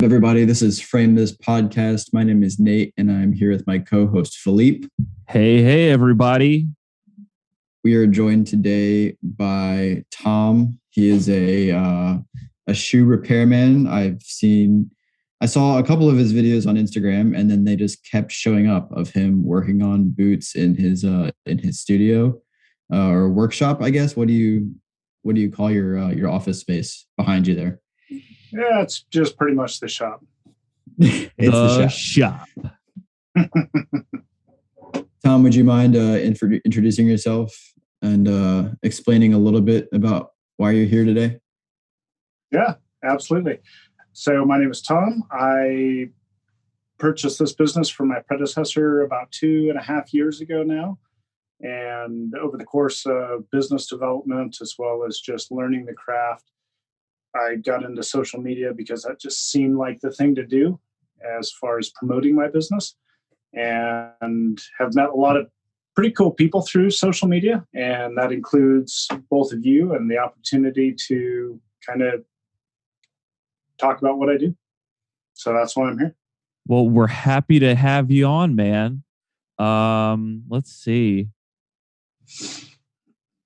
Everybody, this is Frame This Podcast. My name is Nate, and I'm here with my co-host, Philippe. Hey, everybody. We are joined today by Tom. He is a shoe repairman. I saw a couple of his videos on Instagram, and then they just kept showing up of him working on boots in his studio or workshop, I guess. What do you call your office space behind you there? Yeah, it's just pretty much the shop. It's the shop. Tom, would you mind introducing yourself and explaining a little bit about why you're here today? Yeah, absolutely. So my name is Tom. I purchased this business from my predecessor about 2.5 years ago now. And over the course of business development, as well as just learning the craft, I got into social media because that just seemed like the thing to do as far as promoting my business, and have met a lot of pretty cool people through social media. And that includes both of you and the opportunity to kind of talk about what I do. So that's why I'm here. Well, we're happy to have you on, man. Let's see.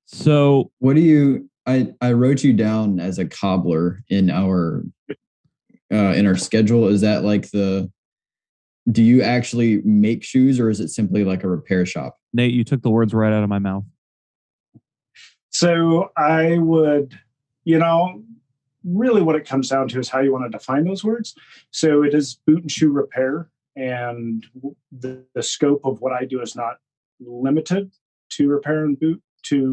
So what do you... I wrote you down as a cobbler in our schedule. Is that like do you actually make shoes, or is it simply like a repair shop? Nate, you took the words right out of my mouth. So I would, really what it comes down to is how you want to define those words. So it is boot and shoe repair, and the scope of what I do is not limited to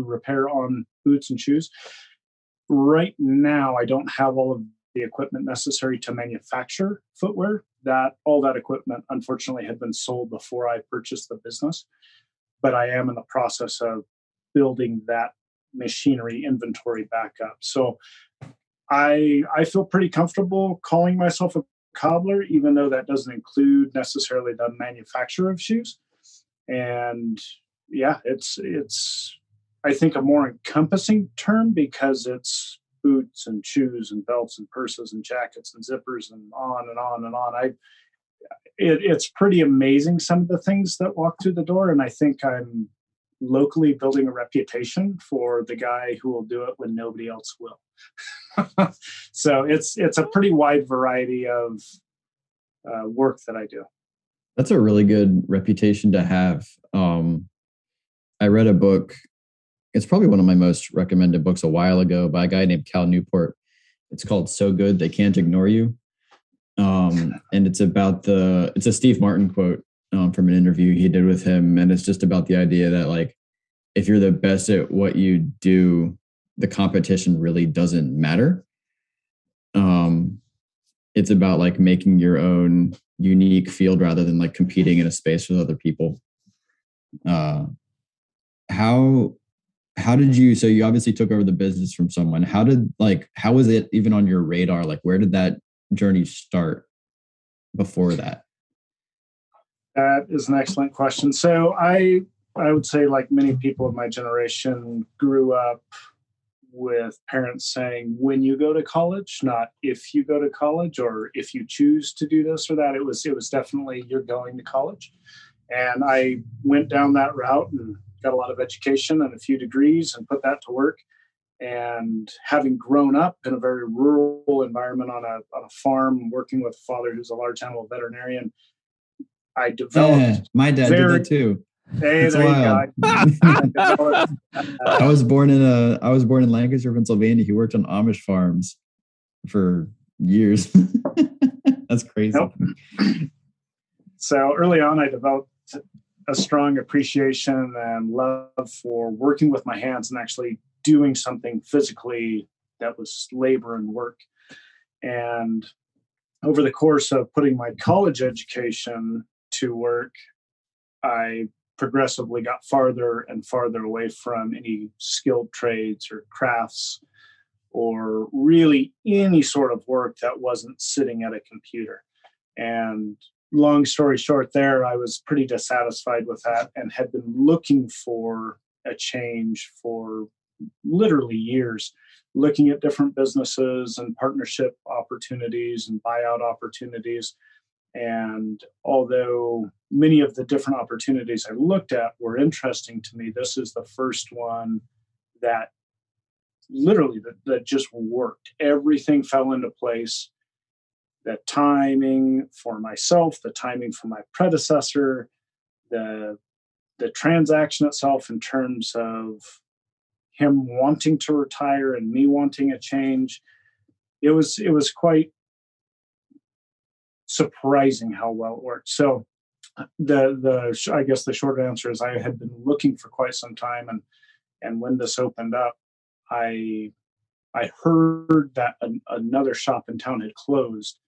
repair on boots and shoes. Right now, I don't have all of the equipment necessary to manufacture footwear. All that equipment, unfortunately, had been sold before I purchased the business. But I am in the process of building that machinery inventory back up. So I feel pretty comfortable calling myself a cobbler, even though that doesn't include necessarily the manufacture of shoes. And yeah, it's I think a more encompassing term, because it's boots and shoes and belts and purses and jackets and zippers and on and on and on. It's pretty amazing, some of the things that walk through the door. And I think I'm locally building a reputation for the guy who will do it when nobody else will. So it's a pretty wide variety of work that I do. That's a really good reputation to have. I read a book. It's probably one of my most recommended books a while ago by a guy named Cal Newport. It's called So Good They Can't Ignore You. And it's a Steve Martin quote from an interview he did with him. And it's just about the idea that, like, if you're the best at what you do, the competition really doesn't matter. It's about like making your own unique field rather than like competing in a space with other people. How did you, so you obviously took over the business from someone. How was it even on your radar? Like, where did that journey start before that? That is an excellent question. So I would say, like many people of my generation, grew up with parents saying, when you go to college, not if you go to college or if you choose to do this or that. It was definitely, you're going to college. And I went down that route and got a lot of education and a few degrees and put that to work. And having grown up in a very rural environment on a farm, working with a father who's a large animal veterinarian, I developed. My dad did that too. Hey, there you go. I was born in Lancaster, Pennsylvania. He worked on Amish farms for years. That's crazy. Nope. So early on, I developed a strong appreciation and love for working with my hands and actually doing something physically that was labor and work. And over the course of putting my college education to work, I progressively got farther and farther away from any skilled trades or crafts or really any sort of work that wasn't sitting at a computer. And long story short there, I was pretty dissatisfied with that and had been looking for a change for literally years. looking at different businesses and partnership opportunities and buyout opportunities. And although many of the different opportunities I looked at were interesting to me, this is the first one that literally that just worked. Everything fell into place. The timing for myself, the timing for my predecessor, the transaction itself in terms of him wanting to retire and me wanting a change. It was quite surprising how well it worked. So I guess the short answer is I had been looking for quite some time, and when this opened up, I heard that another shop in town had closed,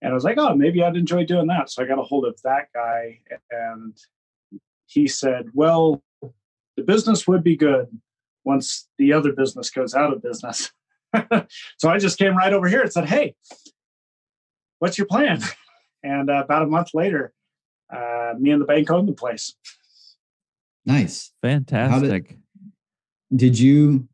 and I was like, oh, maybe I'd enjoy doing that. So I got a hold of that guy, and he said, well, the business would be good once the other business goes out of business. So I just came right over here and said, hey, what's your plan? And about a month later, me and the bank owned the place. Nice. Fantastic. Did you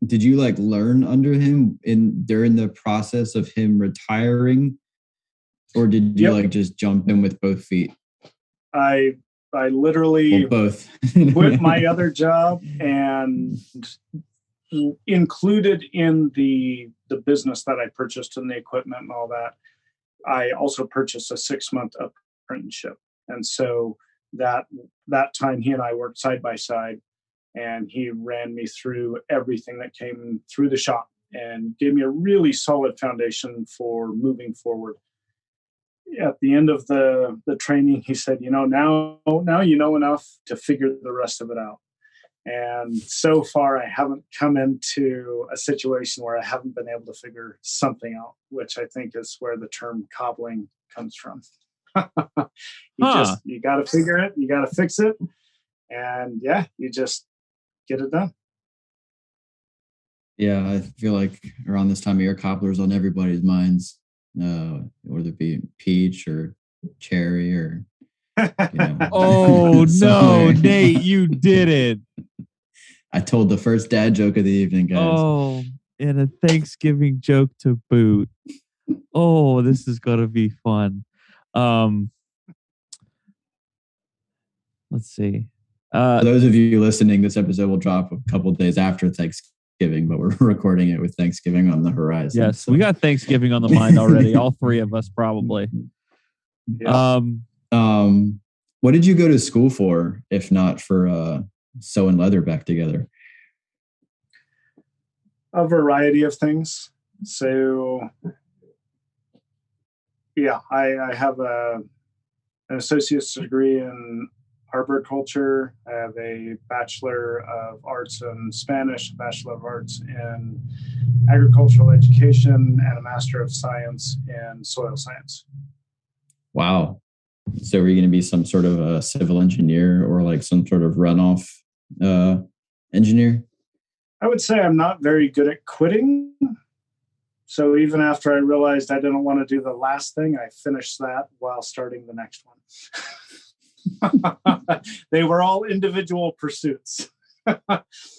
like learn under him during the process of him retiring, or did you like just jump in with both feet? I literally both quit my other job, and included in the business that I purchased and the equipment and all that, I also purchased a 6-month apprenticeship. And so that time he and I worked side by side, and he ran me through everything that came through the shop and gave me a really solid foundation for moving forward. At the end of the training, he said, now you know enough to figure the rest of it out. And so far, I haven't come into a situation where I haven't been able to figure something out, which I think is where the term cobbling comes from. You got to figure it, you got to fix it, and you just get it done. Yeah, I feel like around this time of year, Cobbler's on everybody's minds, whether it be peach or cherry or. Oh no, Nate, you did it. I told the first dad joke of the evening, guys. Oh, and a Thanksgiving joke to boot. Oh, this is gonna be fun. Let's see. For those of you listening, this episode will drop a couple of days after Thanksgiving, but we're recording it with Thanksgiving on the horizon. Yes, so. We got Thanksgiving on the mind already. All three of us probably. Yeah. What did you go to school for, if not for sewing leather back together? A variety of things. So, I have an associate's degree in arboriculture. I have a Bachelor of Arts in Spanish, a Bachelor of Arts in Agricultural Education, and a Master of Science in Soil Science. Wow. So are you going to be some sort of a civil engineer or like some sort of runoff engineer? I would say I'm not very good at quitting. So even after I realized I didn't want to do the last thing, I finished that while starting the next one. They were all individual pursuits.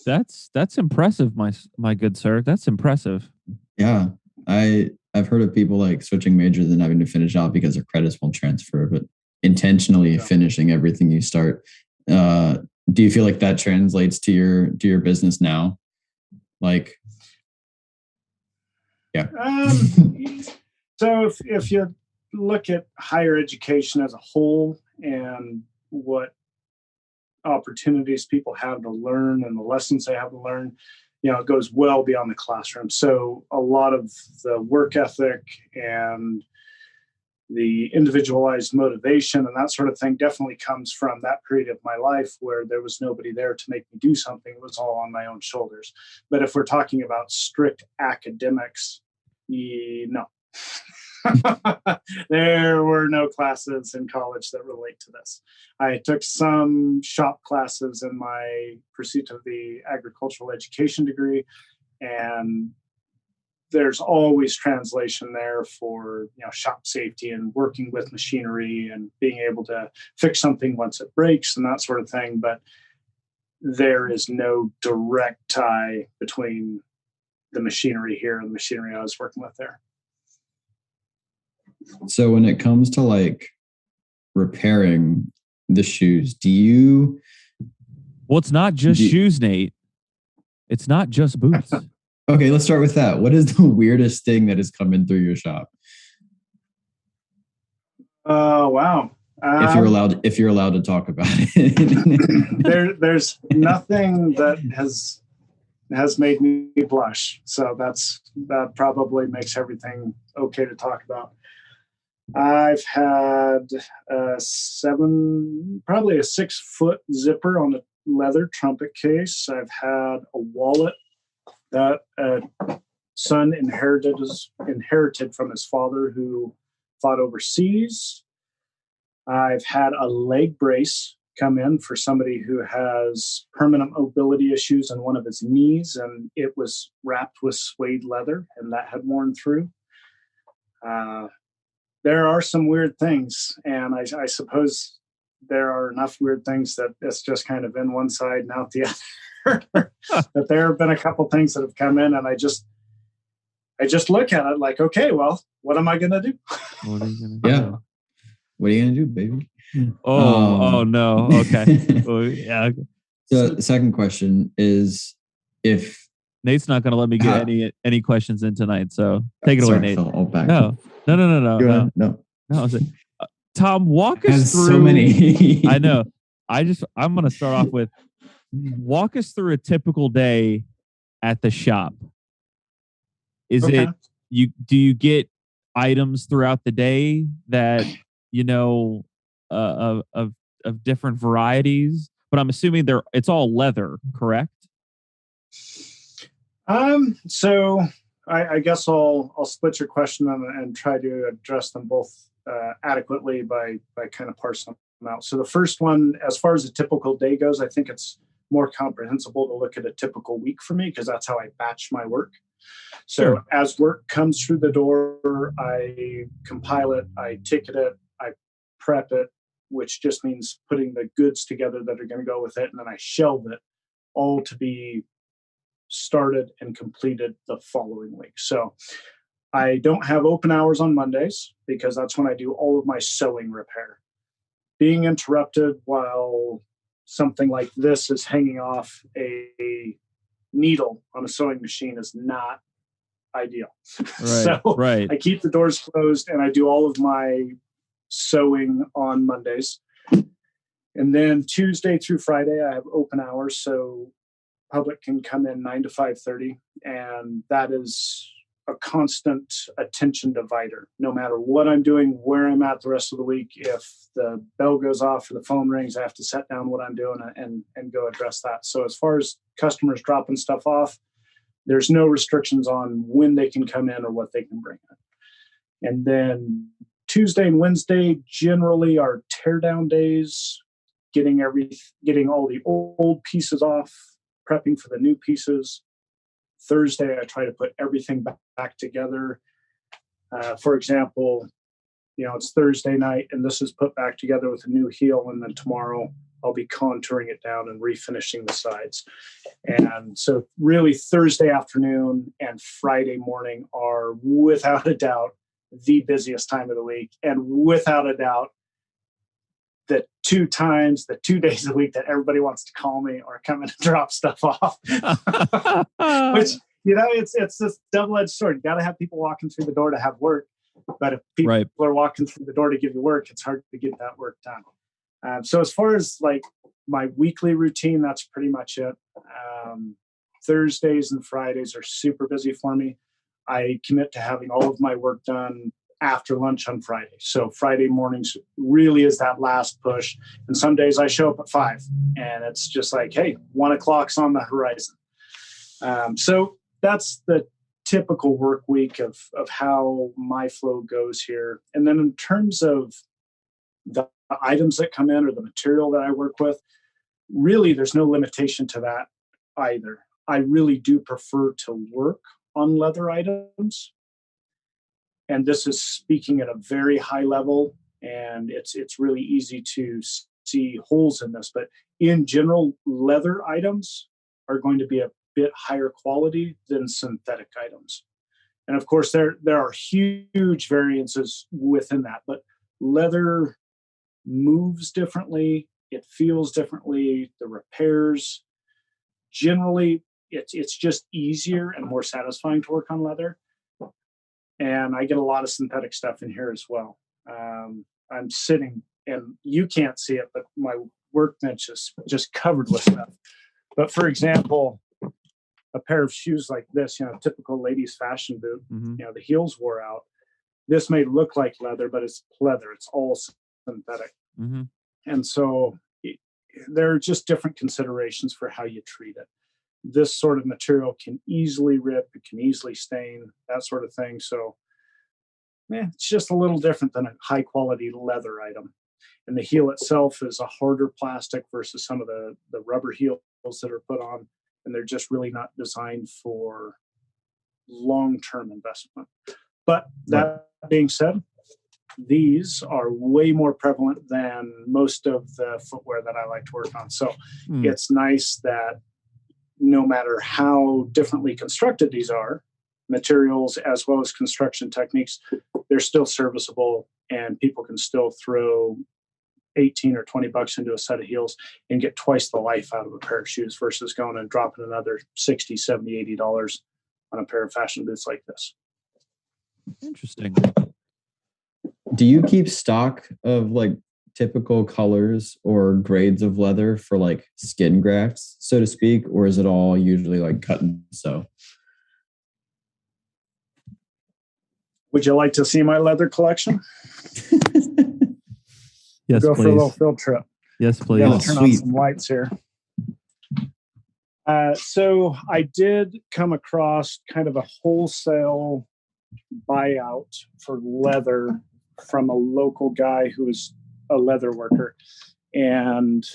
That's impressive, my good sir. That's impressive. Yeah. I've heard of people like switching majors and having to finish out because their credits won't transfer, but intentionally finishing everything you start. Do you feel like that translates to your business now? Like, yeah. So if you look at higher education as a whole and what opportunities people have to learn and the lessons they have to learn, it goes well beyond the classroom. So a lot of the work ethic and the individualized motivation and that sort of thing definitely comes from that period of my life where there was nobody there to make me do something. It was all on my own shoulders. But if we're talking about strict academics, no. There were no classes in college that relate to this. I took some shop classes in my pursuit of the agricultural education degree, and there's always translation there for shop safety and working with machinery and being able to fix something once it breaks and that sort of thing. But there is no direct tie between the machinery here and the machinery I was working with there. So when it comes to like repairing the shoes, Well, it's not just shoes, Nate. It's not just boots. Okay, let's start with that. What is the weirdest thing that has come in through your shop? Oh, wow. If you're allowed to talk about it. There's nothing that has made me blush. So that probably makes everything okay to talk about. I've had probably a 6-foot zipper on a leather trumpet case. I've had a wallet that a son inherited from his father who fought overseas. I've had a leg brace come in for somebody who has permanent mobility issues in one of his knees, and it was wrapped with suede leather, and that had worn through. There are some weird things, and I suppose there are enough weird things that it's just kind of in one side and out the other. But there have been a couple things that have come in, and I just look at it like, okay, well, what am I going to do? What are you going to do? Yeah. What are you going to do, baby? Oh no. Okay. Yeah. So the second question is, if Nate's not going to let me get any questions in tonight, so take it away, Nate. No. Tom, walk us through. So many. I know. I'm going to start off with, walk us through a typical day at the shop. Do you get items throughout the day that, of different varieties, but I'm assuming it's all leather, correct? So I guess I'll split your question and try to address them both adequately by kind of parsing them out. So the first one, as far as a typical day goes, I think it's more comprehensible to look at a typical week for me, because that's how I batch my work. So Sure. As work comes through the door, I compile it, I ticket it, I prep it, which just means putting the goods together that are going to go with it, and then I shelve it, all to be started and completed the following week. So I don't have open hours on Mondays, because that's when I do all of my sewing repair. Being interrupted while something like this is hanging off a needle on a sewing machine is not ideal. Right. I keep the doors closed and I do all of my sewing on Mondays. And then Tuesday through Friday, I have open hours. So public can come in 9 to 5:30. And that is a constant attention divider. No matter what I'm doing, where I'm at the rest of the week, if the bell goes off or the phone rings, I have to set down what I'm doing and go address that. So as far as customers dropping stuff off, there's no restrictions on when they can come in or what they can bring in. And then Tuesday and Wednesday generally are tear down days, getting all the old pieces off, prepping for the new pieces. Thursday, I try to put everything back together. For example, it's Thursday night and this is put back together with a new heel, and then tomorrow I'll be contouring it down and refinishing the sides. And so really Thursday afternoon and Friday morning are without a doubt the busiest time of the week. And without a doubt, the 2 days a week that everybody wants to call me or come in and drop stuff off. Which, it's this double-edged sword. You got to have people walking through the door to have work. But if people are walking through the door to give you work, it's hard to get that work done. So as far as like my weekly routine, that's pretty much it. Thursdays and Fridays are super busy for me. I commit to having all of my work done after lunch on Friday. So Friday mornings really is that last push. And some days I show up at 5 and it's just like, hey, 1 o'clock's on the horizon. So that's the typical work week of how my flow goes here. And then in terms of the items that come in or the material that I work with, really there's no limitation to that either. I really do prefer to work on leather items. And this is speaking at a very high level, and it's really easy to see holes in this, but in general, leather items are going to be a bit higher quality than synthetic items. And of course, there are huge variances within that, but leather moves differently. It feels differently. The repairs, generally, it's just easier and more satisfying to work on leather. And I get a lot of synthetic stuff in here as well. I'm sitting, and you can't see it, but my workbench is just covered with stuff. But for example, a pair of shoes like this, typical ladies' fashion boot, the heels wore out. This may look like leather, but it's leather. It's all synthetic. And so there are just different considerations for how you treat it. This sort of material can easily rip, it can easily stain, that sort of thing. So it's just a little different than a high quality leather item. And the heel itself is a harder plastic versus some of the rubber heels that are put on, and they're just really not designed for long-term investment. But that being said, these are way more prevalent than most of the footwear that I like to work on. So it's nice that no matter how differently constructed these are, materials as well as construction techniques, they're still serviceable, and people can still throw 18 or 20 bucks into a set of heels and get twice the life out of a pair of shoes versus going and dropping another 60, 70, $80 on a pair of fashion boots like this. Interesting. Do you keep stock of like typical colors or grades of leather for like skin grafts, so to speak, or is it all usually like cut and sew? Would you like to see my leather collection? Yes, go please. For a little field trip. Yes, please. Yeah, turn on some lights here. So I did come across kind of a wholesale buyout for leather from a local guy who was a leather worker. And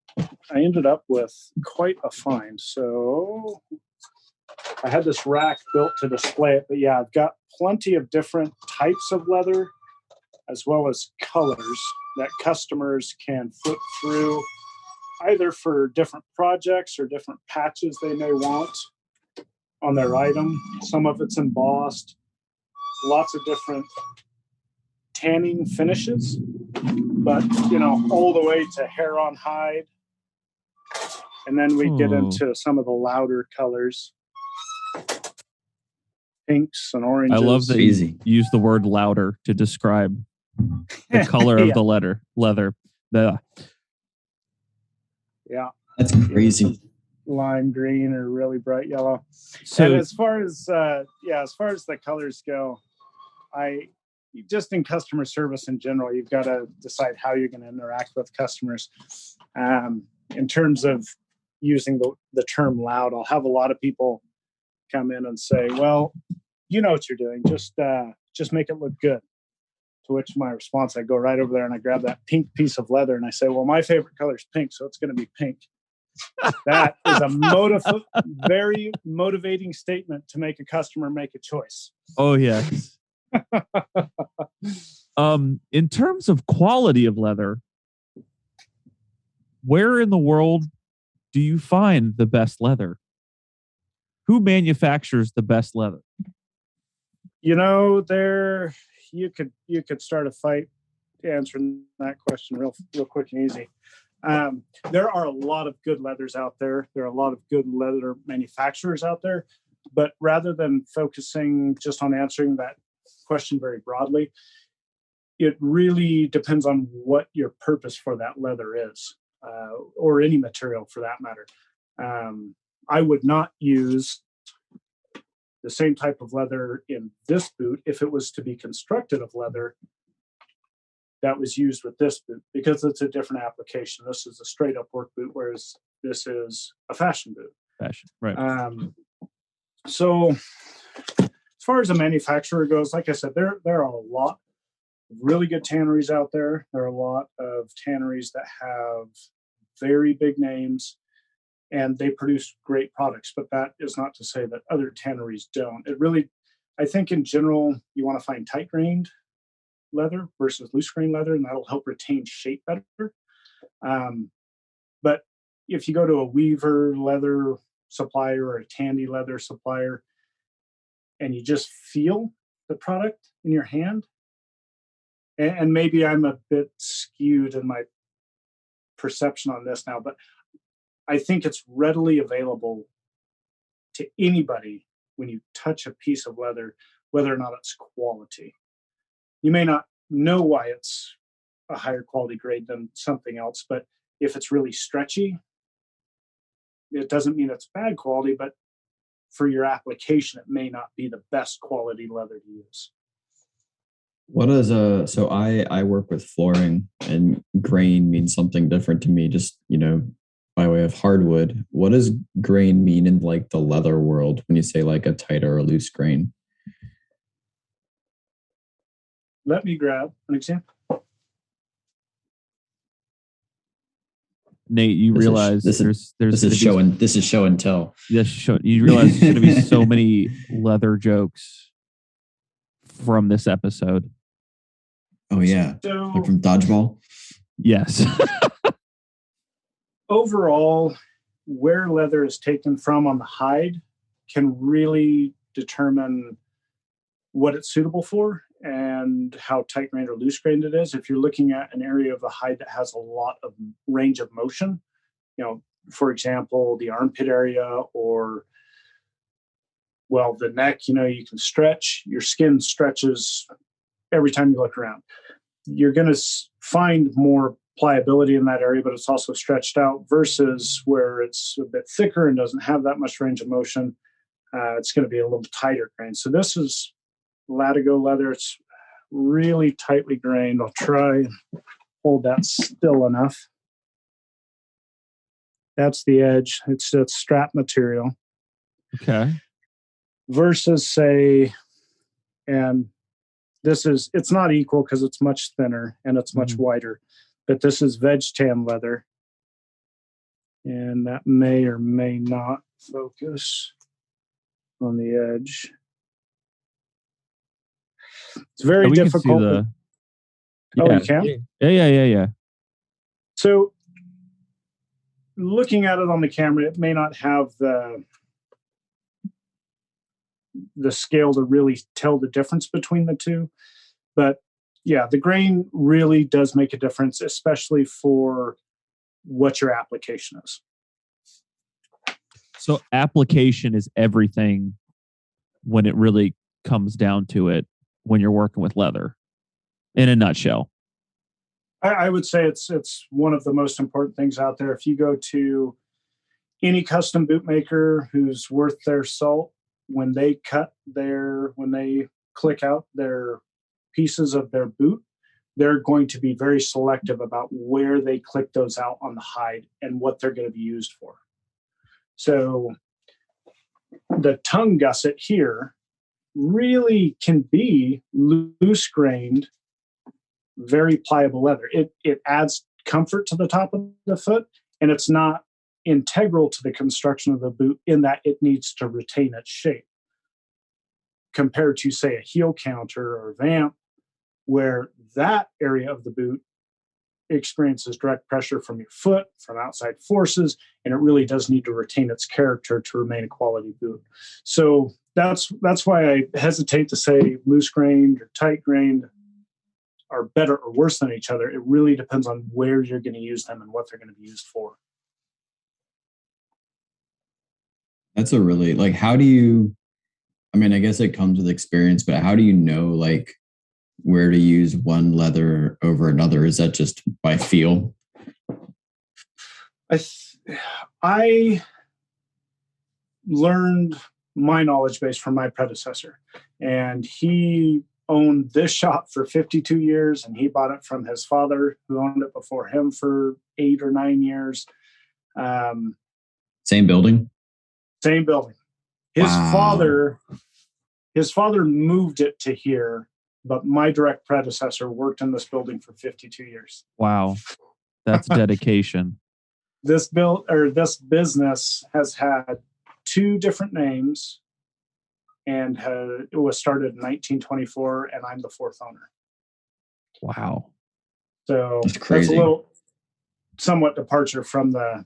I ended up with quite a find. So I had this rack built to display it. But yeah, I've got plenty of different types of leather as well as colors that customers can flip through either for different projects or different patches they may want on their item. Some of it's embossed, lots of different tanning finishes, but all the way to hair on hide. And then we get into some of the louder colors, pinks and oranges. I love that you use the word louder to describe the color of the leather. Yeah. That's crazy. Lime green or really bright yellow. So, and as far as the colors go, I just in customer service in general, you've got to decide how you're going to interact with customers. In terms of using the term loud, I'll have a lot of people come in and say, well, you know what you're doing. Just make it look good. To which my response, I go right over there and I grab that pink piece of leather and I say, well, my favorite color is pink, so it's going to be pink. That is a very motivating statement to make a customer make a choice. Oh, yes. In terms of quality of leather, where in the world do you find the best leather? Who manufactures the best leather? You could start a fight answering that question real quick and easy. There are a lot of good leathers out there. There are a lot of good leather manufacturers out there. But rather than focusing just on answering that question very broadly, it really depends on what your purpose for that leather is, or any material for that matter. I would not use the same type of leather in this boot if it was to be constructed of leather that was used with this boot, because it's a different application. This is a straight up work boot, whereas this is a fashion boot. Fashion, right. So as far as a manufacturer goes, like I said, there are a lot of really good tanneries out there. There are a lot of tanneries that have very big names and they produce great products, but that is not to say that other tanneries don't. It really, I think in general, you want to find tight-grained leather versus loose grain leather, and that'll help retain shape better. But if you go to a Weaver leather supplier or a Tandy leather supplier, and you just feel the product in your hand, and maybe I'm a bit skewed in my perception on this now, but I think it's readily available to anybody when you touch a piece of leather, whether or not it's quality. You may not know why it's a higher quality grade than something else, but if it's really stretchy, it doesn't mean it's bad quality, but for your application, it may not be the best quality leather to use. What is so I work with flooring, and grain means something different to me, just, by way of hardwood. What does grain mean in like the leather world when you say like a tight or a loose grain? Let me grab an example. Nate, you realize this is show and tell. Yes, you realize there's going to be so many leather jokes from this episode. Oh yeah, so, like from Dodgeball. Yes. Overall, where leather is taken from on the hide can really determine what it's suitable for and how tight grained or loose grained it is. If you're looking at an area of the hide that has a lot of range of motion, for example, the armpit area or, the neck, you can stretch, your skin stretches every time you look around. You're going to find more pliability in that area, but it's also stretched out versus where it's a bit thicker and doesn't have that much range of motion. It's going to be a little tighter grain. So this is Latigo leather. It's really tightly grained. I'll try and hold that still enough. That's the edge. It's strap material. Okay. Versus say, and it's not equal because it's much thinner and it's much wider, but this is veg tan leather. And that may or may not focus on the edge. It's very difficult. Oh, you can? Yeah. So looking at it on the camera, it may not have the scale to really tell the difference between the two. But yeah, the grain really does make a difference, especially for what your application is. So application is everything when it really comes down to it when you're working with leather, in a nutshell. I would say it's one of the most important things out there. If you go to any custom boot maker who's worth their salt, when they click out their pieces of their boot, they're going to be very selective about where they click those out on the hide and what they're going to be used for. So the tongue gusset here really can be loose grained, very pliable leather. It adds comfort to the top of the foot, and it's not integral to the construction of the boot in that it needs to retain its shape. Compared to, say, a heel counter or vamp, where that area of the boot experiences direct pressure from your foot, from outside forces, and it really does need to retain its character to remain a quality boot. So that's why I hesitate to say loose grained or tight grained are better or worse than each other. It really depends on where you're going to use them and what they're going to be used for. That's a really, how do you, I guess it comes with experience, but how do you know, where to use one leather over another? Is that just by feel? I learned my knowledge base from my predecessor, and he owned this shop for 52 years, and he bought it from his father, who owned it before him for 8 or 9 years. Same building? Same building. His father moved it to here, but my direct predecessor worked in this building for 52 years. Wow. That's dedication. This business has had 2 different names, and it was started in 1924, and I'm the 4th owner. Wow. So That's crazy. That's a little somewhat departure from the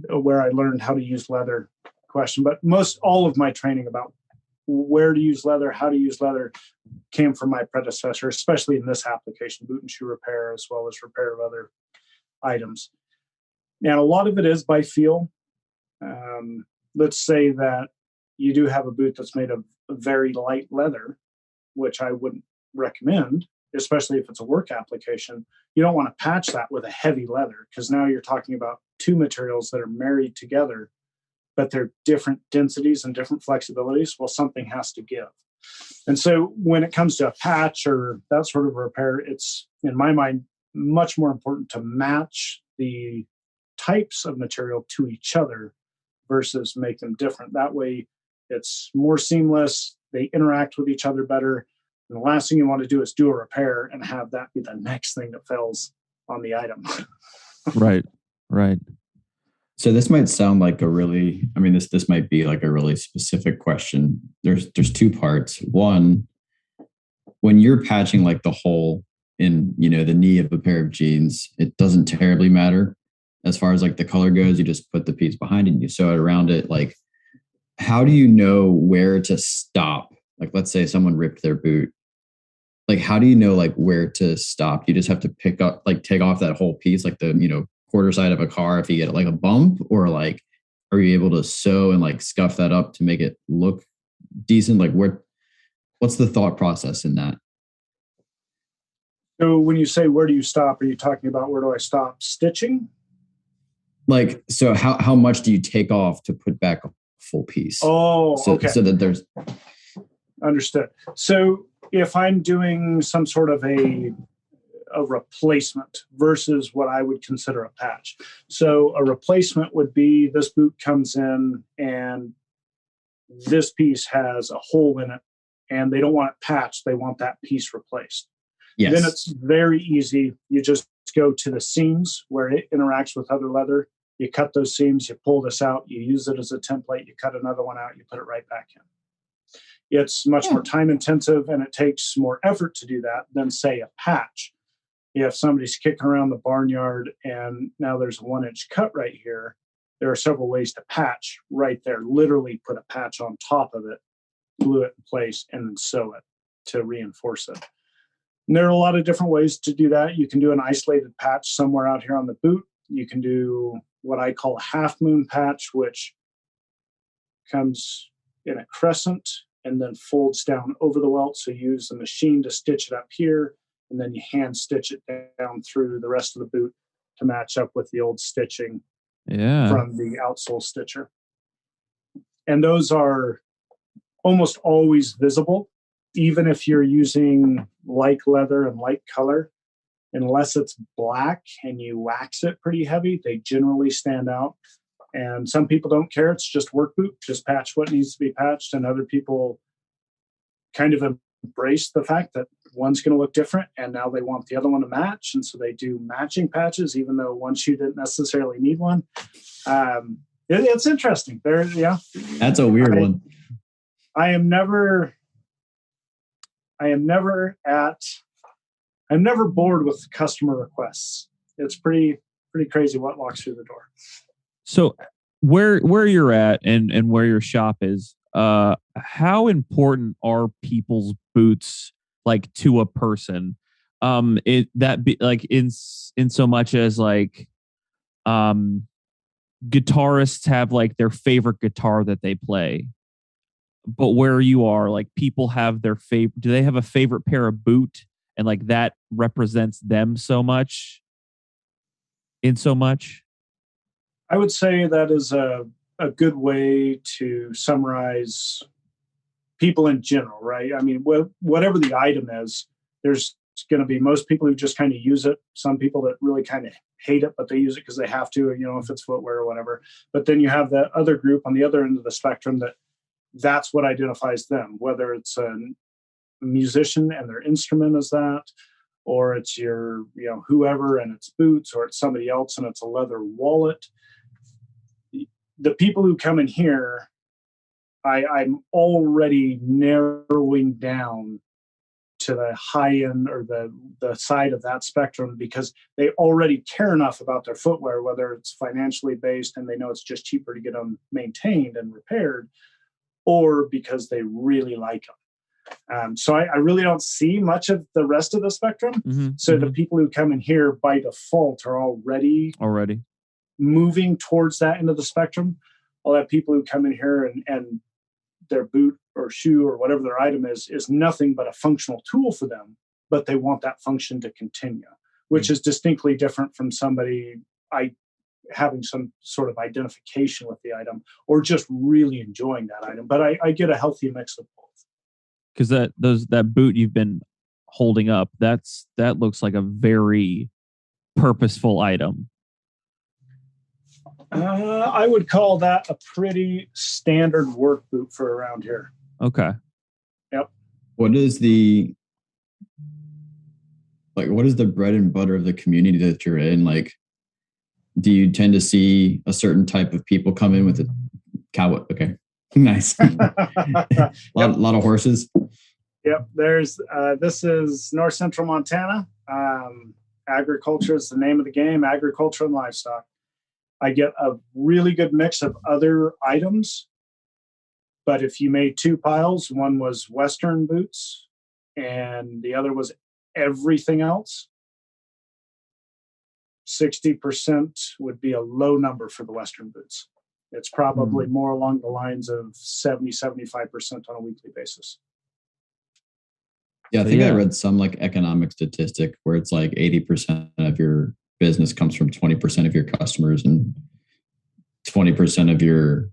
where I learned how to use leather question. But most all of my training about where to use leather, how to use leather came from my predecessor, especially in this application, boot and shoe repair, as well as repair of other items. And a lot of it is by feel. Let's say that you do have a boot that's made of very light leather, which I wouldn't recommend, especially if it's a work application. You don't want to patch that with a heavy leather, because now you're talking about two materials that are married together, but they're different densities and different flexibilities. Well, something has to give. And so when it comes to a patch or that sort of repair, it's, in my mind, much more important to match the types of material to each other versus make them different. That way it's more seamless, they interact with each other better. And the last thing you want to do is do a repair and have that be the next thing that fails on the item. Right. Right. So this might sound like this might be like a really specific question. There's two parts. One, when you're patching like the hole in, the knee of a pair of jeans, it doesn't terribly matter as far as like the color goes. You just put the piece behind it and you sew it around it. Like, how do you know where to stop? Like, let's say someone ripped their boot. Like, how do you know like where to stop? You just have to take off that whole piece, like the, quarter side of a car if you get like a bump, or like, are you able to sew and like scuff that up to make it look decent? Like, what's the thought process in that? So when you say where do you stop, are you talking about where do I stop stitching? Like, so how much do you take off to put back a full piece? Okay. So that there's... Understood. So if I'm doing some sort of a replacement versus what I would consider a patch. So a replacement would be this boot comes in and this piece has a hole in it and they don't want it patched. They want that piece replaced. Yes. Then it's very easy. You just go to the seams where it interacts with other leather. You cut those seams, you pull this out, you use it as a template, you cut another one out, you put it right back in. It's much more time intensive and it takes more effort to do that than, say, a patch. If somebody's kicking around the barnyard and now there's a 1-inch cut right here, there are several ways to patch right there. Literally put a patch on top of it, glue it in place, and then sew it to reinforce it. And there are a lot of different ways to do that. You can do an isolated patch somewhere out here on the boot. You can do what I call a half moon patch, which comes in a crescent and then folds down over the welt. So you use the machine to stitch it up here, and then you hand stitch it down through the rest of the boot to match up with the old stitching from the outsole stitcher. And those are almost always visible, even if you're using like leather and like color. Unless it's black and you wax it pretty heavy, they generally stand out. And some people don't care. It's just work boot, just patch what needs to be patched. And other people kind of embrace the fact that one's going to look different and now they want the other one to match. And so they do matching patches, even though one shoe didn't necessarily need one. It's interesting. That's a weird one. I'm never bored with customer requests. It's pretty crazy what walks through the door. So where you're at and where your shop is, how important are people's boots like to a person? In so much as like guitarists have like their favorite guitar that they play, but where you are, like people have their favorite. Do they have a favorite pair of boot, and like that represents them so much? In so much, I would say that is a good way to summarize people in general, right? I mean, whatever the item is, there's going to be most people who just kind of use it. Some people that really kind of hate it, but they use it because they have to, if it's footwear or whatever. But then you have that other group on the other end of the spectrum that's what identifies them, whether it's a musician and their instrument is that, or it's your, whoever and it's boots, or it's somebody else and it's a leather wallet. The people who come in here, I'm already narrowing down to the high end or the side of that spectrum because they already care enough about their footwear, whether it's financially based and they know it's just cheaper to get them maintained and repaired, or because they really like them. So I really don't see much of the rest of the spectrum. So the people who come in here by default are already moving towards that end of the spectrum. I'll have people who come in here and their boot or shoe or whatever their item is nothing but a functional tool for them, but they want that function to continue, which is distinctly different from somebody having some sort of identification with the item or just really enjoying that item. But I get a healthy mix of both. Because that boot you've been holding up, that looks like a very purposeful item. I would call that a pretty standard work boot for around here. Okay. Yep. What is the bread and butter of the community that you're in? Like, do you tend to see a certain type of people come in with a cow? Okay. Nice. a lot of horses. Yep. This is North Central Montana. Agriculture is the name of the game, agriculture and livestock. I get a really good mix of other items. But if you made two piles, one was Western boots and the other was everything else, 60% would be a low number for the Western boots. It's probably more along the lines of 70-75% on a weekly basis. Yeah, I think I read some like economic statistic where it's like 80% of your business comes from 20% of your customers and 20% of your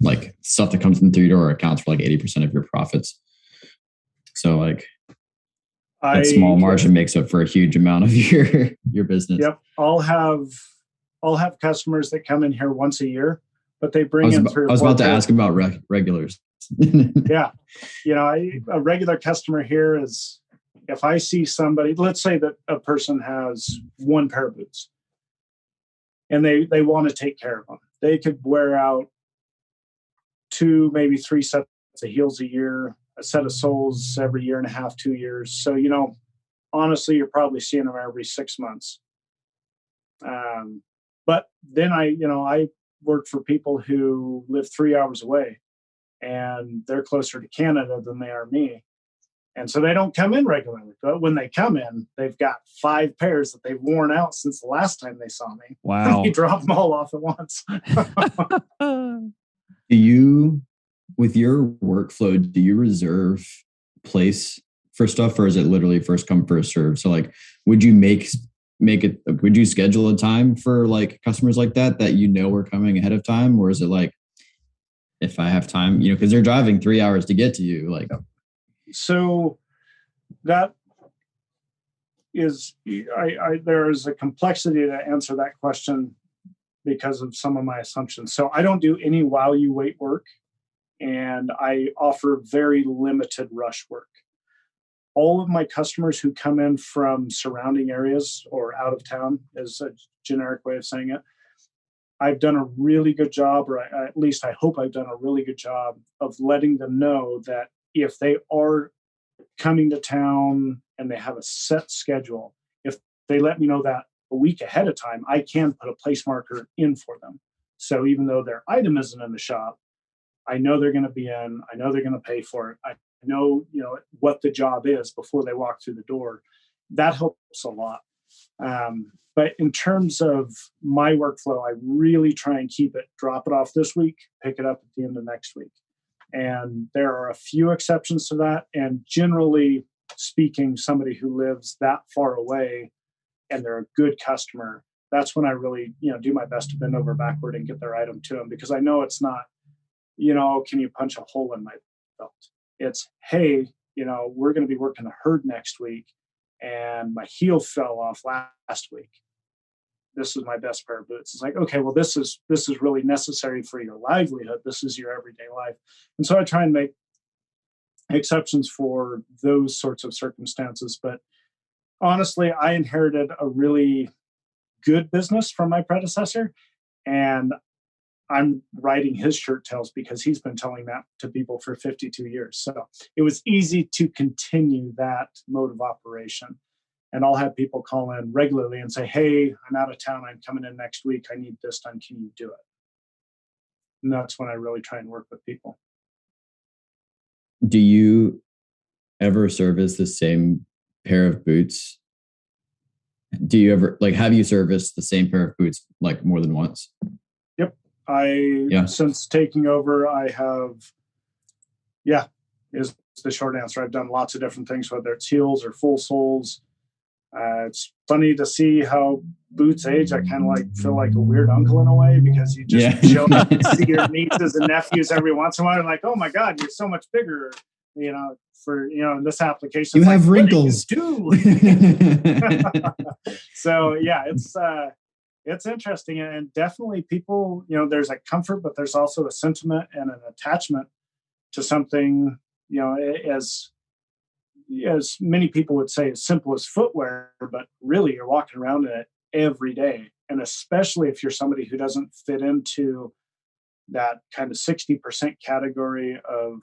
like stuff that comes in through your door accounts for like 80% of your profits. So like that small margin makes up for a huge amount of your business. Yep. I'll have customers that come in here once a year, but they bring in through. I was about to ask about regulars. Yeah. A regular customer here is, if I see somebody, let's say that a person has one pair of boots and they want to take care of them. They could wear out 2, maybe 3 sets of heels a year, a set of soles every year and a half, 2 years. So, honestly, you're probably seeing them every 6 months. But then I work for people who live 3 hours away and they're closer to Canada than they are me. And so they don't come in regularly. But when they come in, they've got 5 pairs that they've worn out since the last time they saw me. Wow. You drop them all off at once. Do you, with your workflow, do you reserve place for stuff, or is it literally first come, first serve? So like, would you would you schedule a time for like customers like that we're coming ahead of time? Or is it like, if I have time, because they're driving 3 hours to get to you, like. So that is, there is a complexity to answer that question because of some of my assumptions. So I don't do any while you wait work, and I offer very limited rush work. All of my customers who come in from surrounding areas or out of town is a generic way of saying it. I've done a really good job, or at least I hope I've done a really good job of letting them know that if they are coming to town and they have a set schedule, if they let me know that a week ahead of time, I can put a place marker in for them. So even though their item isn't in the shop, I know they're going to be in, I know they're going to pay for it. I know, what the job is before they walk through the door. That helps a lot. But in terms of my workflow, I really try and keep it, drop it off this week, pick it up at the end of next week. And there are a few exceptions to that. And generally speaking, somebody who lives that far away and they're a good customer, that's when I really, do my best to bend over backward and get their item to them, because I know it's not, can you punch a hole in my belt? It's, hey, we're going to be working the herd next week and my heel fell off last week. This is my best pair of boots. It's like, okay, well, this is really necessary for your livelihood. This is your everyday life. And so I try and make exceptions for those sorts of circumstances. But honestly, I inherited a really good business from my predecessor. And I'm riding his shirt tails because he's been telling that to people for 52 years. So it was easy to continue that mode of operation. And I'll have people call in regularly and say, hey, I'm out of town. I'm coming in next week. I need this done. Can you do it? And that's when I really try and work with people. Do you ever service the same pair of boots? Do you ever, like, have you serviced the same pair of boots like more than once? Yep. Since taking over, I have, is the short answer. I've done lots of different things, whether it's heels or full soles. It's funny to see how boots age. I kind of feel like a weird uncle in a way, because you just show up and see your nieces and nephews every once in a while. And like, oh my God, you're so much bigger, for, in this application. You have wrinkles. So yeah, it's interesting, and definitely people, there's a comfort, but there's also a sentiment and an attachment to something, as many people would say, as simple as footwear, but really you're walking around in it every day. And especially if you're somebody who doesn't fit into that kind of 60% category of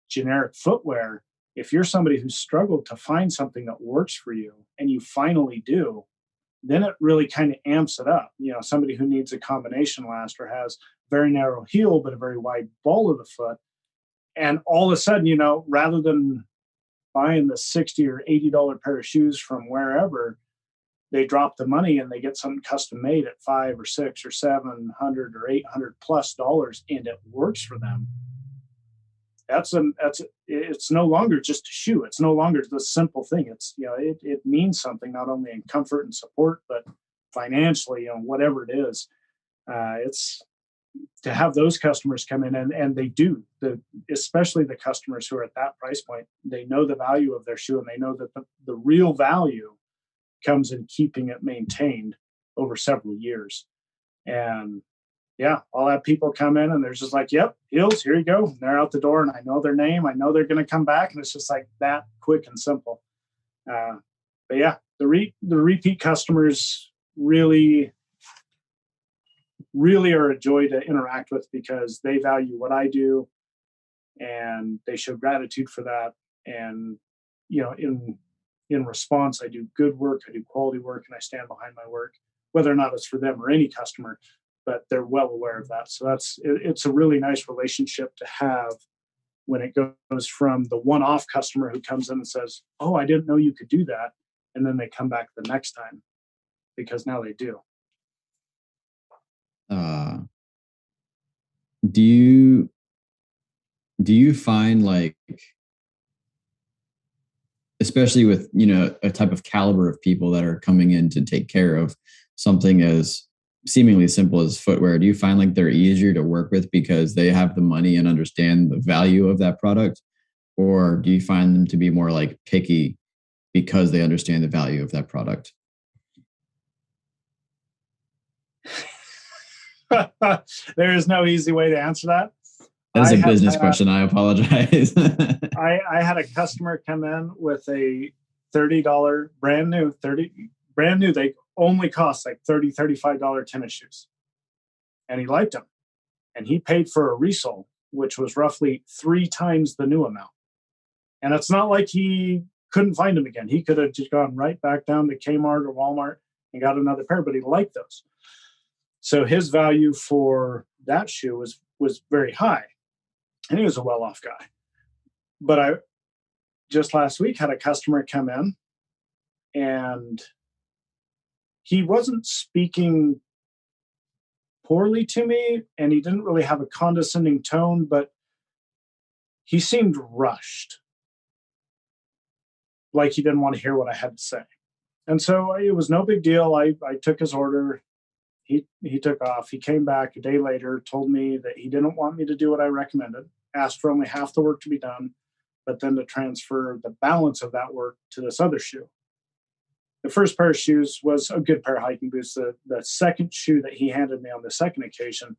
generic footwear, if you're somebody who's struggled to find something that works for you and you finally do, then it really kind of amps it up. Somebody who needs a combination last or has very narrow heel, but a very wide ball of the foot. And all of a sudden, rather than buying the $60 or $80 pair of shoes from wherever, they drop the money and they get something custom made at $500 or $600 or $700 or $800+ and it works for them. It's no longer just a shoe. It's no longer the simple thing. It's, it means something, not only in comfort and support, but financially, whatever it is. It's to have those customers come in, and they do, especially the customers who are at that price point, they know the value of their shoe, and they know that the real value comes in keeping it maintained over several years. And yeah, I'll have people come in and they're just like, yep, heels, here you go. And they're out the door, and I know their name. I know they're going to come back. And it's just like that quick and simple. But yeah, the repeat customers really are a joy to interact with, because they value what I do and they show gratitude for that. And, in response, I do good work, I do quality work, and I stand behind my work, whether or not it's for them or any customer, but they're well aware of that. So it's a really nice relationship to have when it goes from the one-off customer who comes in and says, oh, I didn't know you could do that. And then they come back the next time because now they do. Do you find, like, especially with, a type of caliber of people that are coming in to take care of something as seemingly simple as footwear, do you find like they're easier to work with because they have the money and understand the value of that product? Or do you find them to be more like picky because they understand the value of that product? There is no easy way to answer that. That's a business question. I apologize. I had a customer come in with a $30 brand new. They only cost like $30, $35 tennis shoes. And he liked them. And he paid for a resole, which was roughly 3 times the new amount. And it's not like he couldn't find them again. He could have just gone right back down to Kmart or Walmart and got another pair, but he liked those. So his value for that shoe was very high. And he was a well-off guy. But I just last week had a customer come in, and he wasn't speaking poorly to me, and he didn't really have a condescending tone, but he seemed rushed. Like he didn't want to hear what I had to say. And so it was no big deal. I took his order. He took off. He came back a day later, told me that he didn't want me to do what I recommended, asked for only half the work to be done, but then to transfer the balance of that work to this other shoe. The first pair of shoes was a good pair of hiking boots. The second shoe that he handed me on the second occasion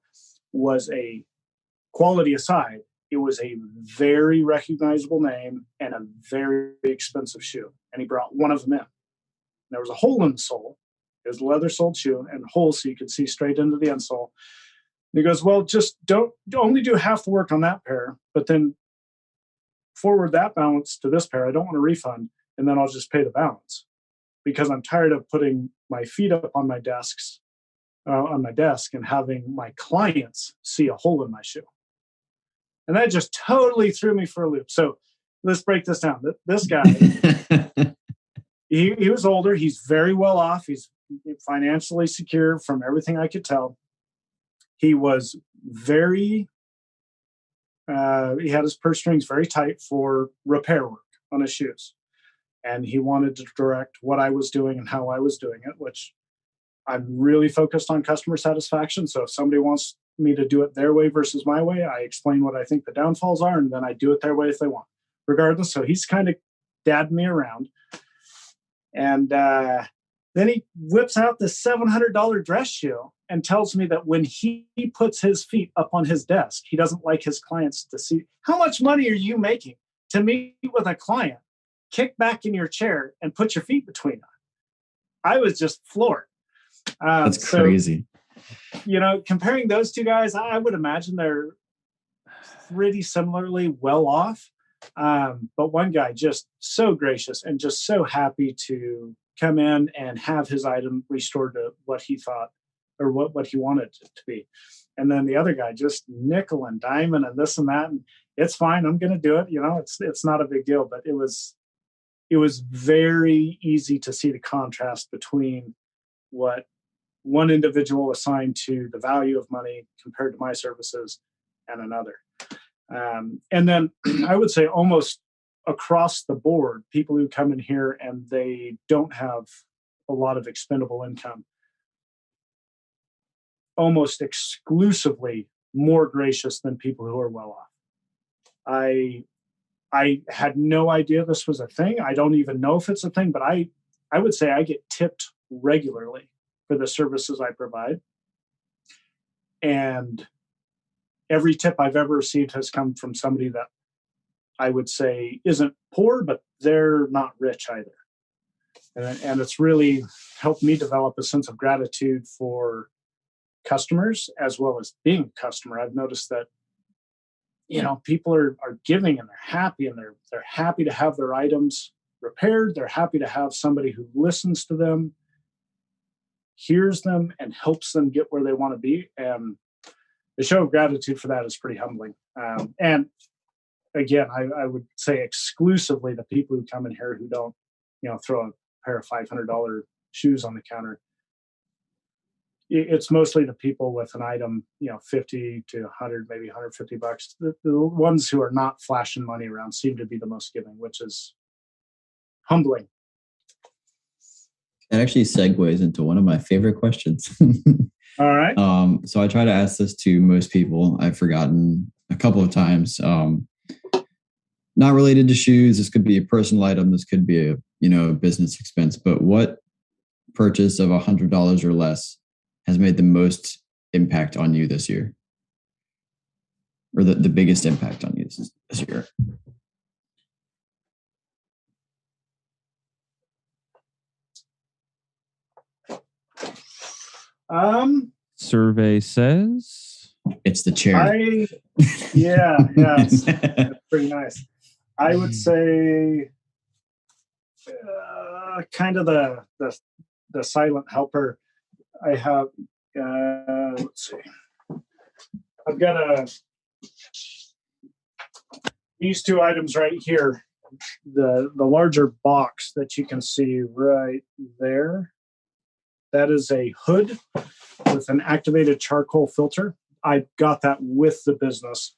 was, a quality aside, it was a very recognizable name and a very expensive shoe. And he brought one of them in. There was a hole in the sole. It was a leather-soled shoe and holes so you could see straight into the insole. he goes, well, just don't only do half the work on that pair, but then forward that balance to this pair. I don't want a refund, and then I'll just pay the balance because I'm tired of putting my feet up on my desks, on my desk, and having my clients see a hole in my shoe. And that just totally threw me for a loop. So let's break this down. This guy, he was older. He's very well off. He's financially secure from everything I could tell. He was very, he had his purse strings very tight for repair work on his shoes. And he wanted to direct what I was doing and how I was doing it, which I'm really focused on customer satisfaction. So if somebody wants me to do it their way versus my way, I explain what I think the downfalls are, and then I do it their way if they want, regardless. So he's kind of dadding me around. And then he whips out this $700 dress shoe and tells me that when he puts his feet up on his desk, he doesn't like his clients to see. How much money are you making to meet with a client, kick back in your chair, and put your feet between them? I was just floored. That's crazy. Comparing those two guys, I would imagine they're pretty similarly well off. But one guy just so gracious and just so happy to come in and have his item restored to what he thought or what he wanted it to be. And then the other guy just nickel and diamond and this and that. And it's fine. I'm going to do it. It's not a big deal, but it was very easy to see the contrast between what one individual assigned to the value of money compared to my services and another. And then I would say almost across the board, people who come in here and they don't have a lot of expendable income, almost exclusively more gracious than people who are well off. I had no idea this was a thing. I don't even know if it's a thing, but I would say I get tipped regularly for the services I provide. And every tip I've ever received has come from somebody that I would say isn't poor, but they're not rich either. And it's really helped me develop a sense of gratitude for customers as well as being a customer. I've noticed that, people are giving and they're happy, and they're happy to have their items repaired. They're happy to have somebody who listens to them, hears them, and helps them get where they want to be. And the show of gratitude for that is pretty humbling. And again, I would say exclusively the people who come in here who don't, throw a pair of $500 shoes on the counter. It's mostly the people with an item, 50 to 100, maybe $150. The ones who are not flashing money around seem to be the most giving, which is humbling. It actually segues into one of my favorite questions. All right. So I try to ask this to most people. I've forgotten a couple of times. Not related to shoes. This could be a personal item. This could be a business expense. But what purchase of $100 or less has made the most impact on you this year, or the biggest impact on you this year? Survey says it's the chair. It's pretty nice. I would say kind of the silent helper. I have let's see. I've got these two items right here. The larger box that you can see right there. That is a hood with an activated charcoal filter. I got that with the business,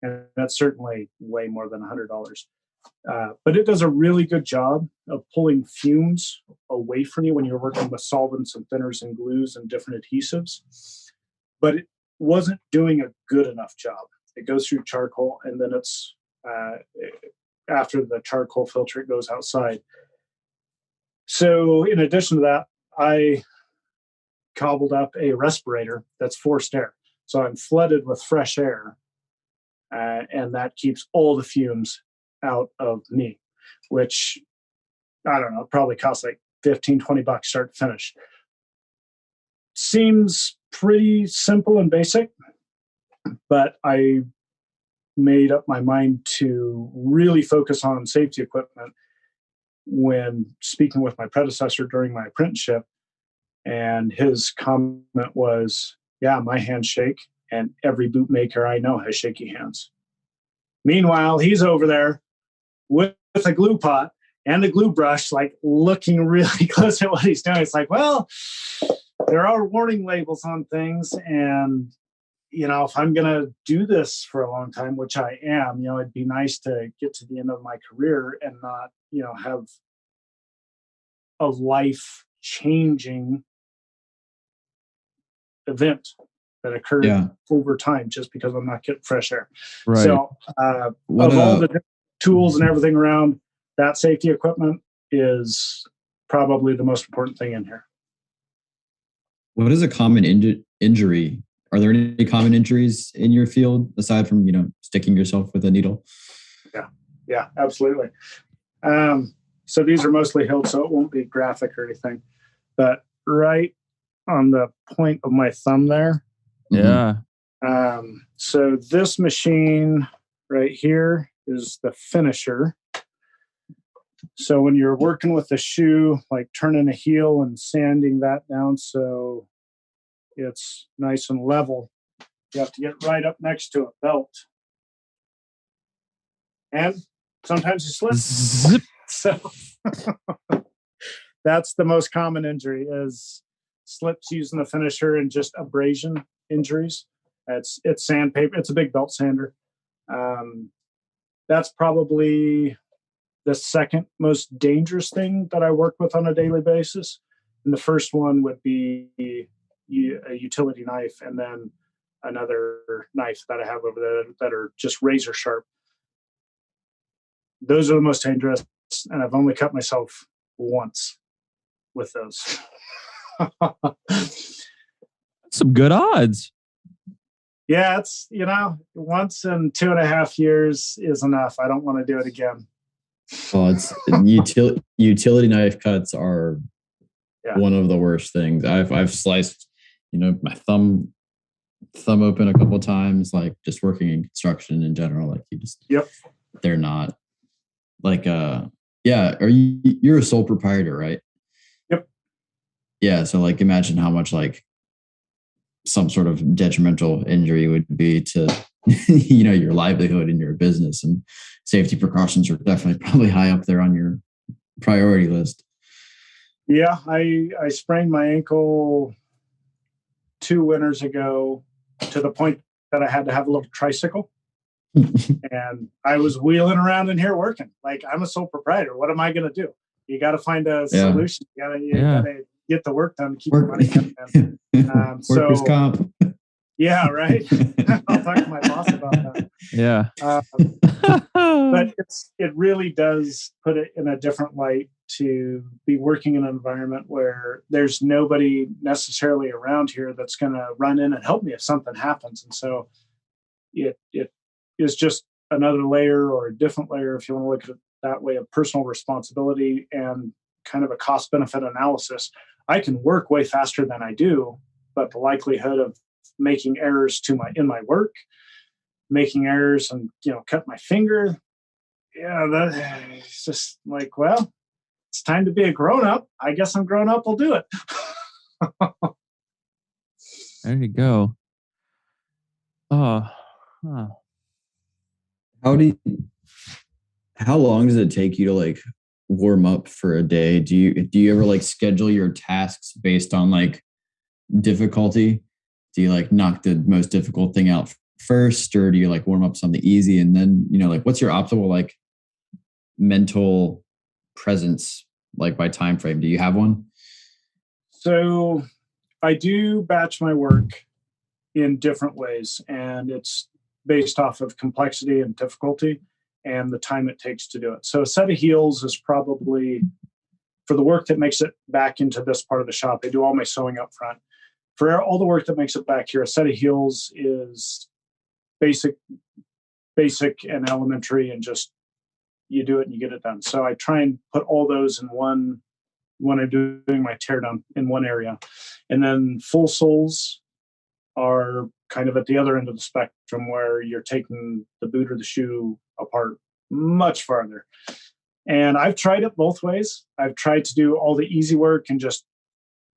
and that's certainly way more than $100. But it does a really good job of pulling fumes away from you when you're working with solvents and thinners and glues and different adhesives. But it wasn't doing a good enough job. It goes through charcoal, and then it's after the charcoal filter, it goes outside. So in addition to that, I cobbled up a respirator that's forced air. So I'm flooded with fresh air, and that keeps all the fumes out of me, which, I don't know, probably costs like $15-20 start to finish. Seems pretty simple and basic, But I made up my mind to really focus on safety equipment when speaking with my predecessor during my apprenticeship. And his comment was, yeah, my hands shake, and every boot maker I know has shaky hands. Meanwhile, he's over there with a glue pot and a glue brush, like looking really close at what he's doing. It's like, well, there are warning labels on things. And, if I'm going to do this for a long time, which I am, it'd be nice to get to the end of my career and not, have a life changing event that occurred over time just because I'm not getting fresh air. Right. So of all the tools and everything around, that safety equipment is probably the most important thing in here. What is a common injury? Are there any common injuries in your field aside from, sticking yourself with a needle? Yeah, absolutely. So these are mostly healed, so it won't be graphic or anything. But right on the point of my thumb there. Yeah. So this machine right here is the finisher. So when you're working with the shoe, like turning a heel and sanding that down so it's nice and level, you have to get right up next to a belt. And sometimes you slip. Zip. So that's the most common injury is slips using the finisher and just abrasion injuries. It's sandpaper. It's a big belt sander. That's probably the second most dangerous thing that I work with on a daily basis. And the first one would be a utility knife, and then another knife that I have over there that are just razor sharp. Those are the most dangerous, and I've only cut myself once with those. Some good odds. Yeah, it's, once in 2.5 years is enough. I don't want to do it again. Well, it's utility knife cuts are one of the worst things. I've sliced, my thumb open a couple of times, like just working in construction in general. Like they're not like you're a sole proprietor, right? Yep. Yeah. So like imagine how much like some sort of detrimental injury would be to your livelihood and your business, and safety precautions are definitely probably high up there on your priority list. Yeah, I sprained my ankle 2 winters ago to the point that I had to have a little tricycle. And I was wheeling around in here working. Like, I'm a sole proprietor. What am I going to do? You got to find a solution. You got to get the work done to keep the money coming in. Workers' comp. Yeah, right. I'll talk to my boss about that. Yeah. But it really does put it in a different light to be working in an environment where there's nobody necessarily around here that's going to run in and help me if something happens. And so it is just another layer, or a different layer, if you want to look at it that way, of personal responsibility and kind of a cost-benefit analysis. I can work way faster than I do, but the likelihood of making errors in my work, making errors and cut my finger, it's just like, well, it's time to be a grown-up. I guess I'm grown up. I'll do it. There you go. Oh, huh. How long does it take you to like warm up for a day? Do you ever like schedule your tasks based on like difficulty? Do you like knock the most difficult thing out first, or do you like warm up something easy and then, like what's your optimal like mental presence like by time frame? Do you have one? So I do batch my work in different ways, and it's based off of complexity and difficulty and the time it takes to do it. So a set of heels is probably, for the work that makes it back into this part of the shop, I do all my sewing up front. For all the work that makes it back here, a set of heels is basic and elementary, and just you do it and you get it done. So I try and put all those in one when I'm doing my teardown in one area. And then full soles are kind of at the other end of the spectrum where you're taking the boot or the shoe apart much farther. And I've tried it both ways. I've tried to do all the easy work and just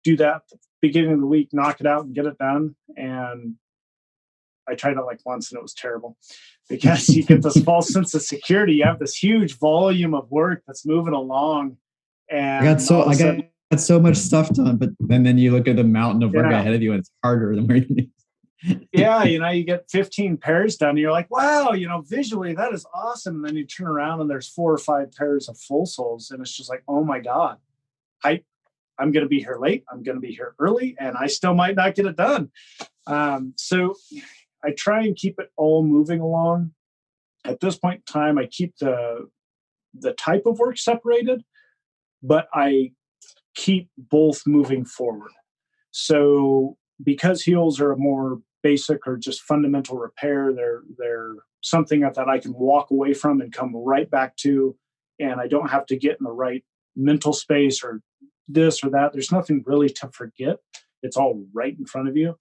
do that at the beginning of the week, knock it out and get it done. And I tried it like once and it was terrible because you get this false sense of security. You have this huge volume of work that's moving along. And I got so much stuff done, and then you look at the mountain of work ahead of you and it's harder than where you need. Yeah, you get 15 pairs done and you're like, wow, visually that is awesome. And then you turn around and there's 4 or 5 pairs of full soles and it's just like, oh my God, I'm going to be here late. I'm going to be here early and I still might not get it done. So I try and keep it all moving along. At this point in time, I keep the type of work separated, but I keep both moving forward. So because heels are a more basic or just fundamental repair, they're something that I can walk away from and come right back to, and I don't have to get in the right mental space or this or that. There's nothing really to forget. It's all right in front of you.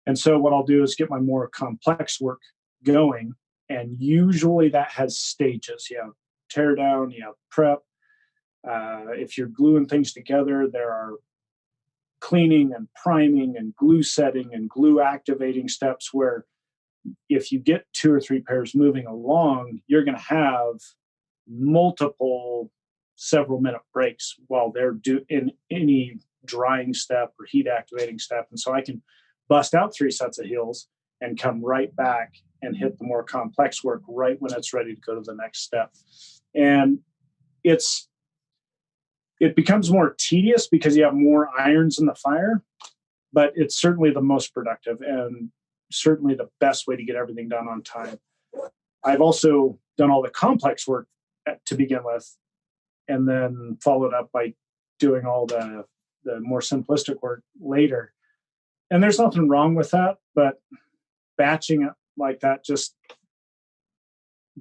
And so what I'll do is get my more complex work going, and usually that has stages. You have tear down, you have prep. If you're gluing things together, there are cleaning and priming and glue setting and glue activating steps where if you get 2 or 3 pairs moving along, you're going to have multiple several minute breaks while they're in any drying step or heat activating step. And so I can bust out 3 sets of heels and come right back and hit the more complex work right when it's ready to go to the next step. And it becomes more tedious because you have more irons in the fire, but it's certainly the most productive and certainly the best way to get everything done on time. I've also done all the complex work to begin with, and then followed up by doing all the more simplistic work later. And there's nothing wrong with that, but batching it like that, just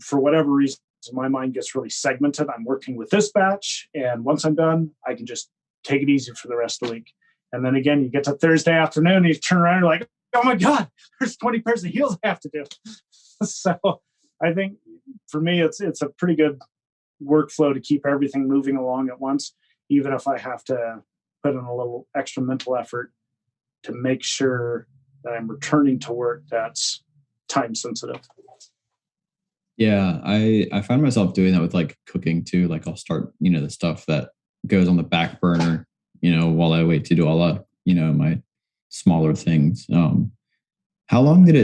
for whatever reason, my mind gets really segmented. I'm working with this batch, and once I'm done, I can just take it easy for the rest of the week. And then again, you get to Thursday afternoon, and you turn around and you're like, oh my God, there's 20 pairs of heels I have to do. So I think for me, it's a pretty good workflow to keep everything moving along at once, even if I have to put in a little extra mental effort to make sure that I'm returning to work that's time sensitive. Yeah, I find myself doing that with like cooking too. Like I'll start, the stuff that goes on the back burner, while I wait to do all of, my smaller things. How many,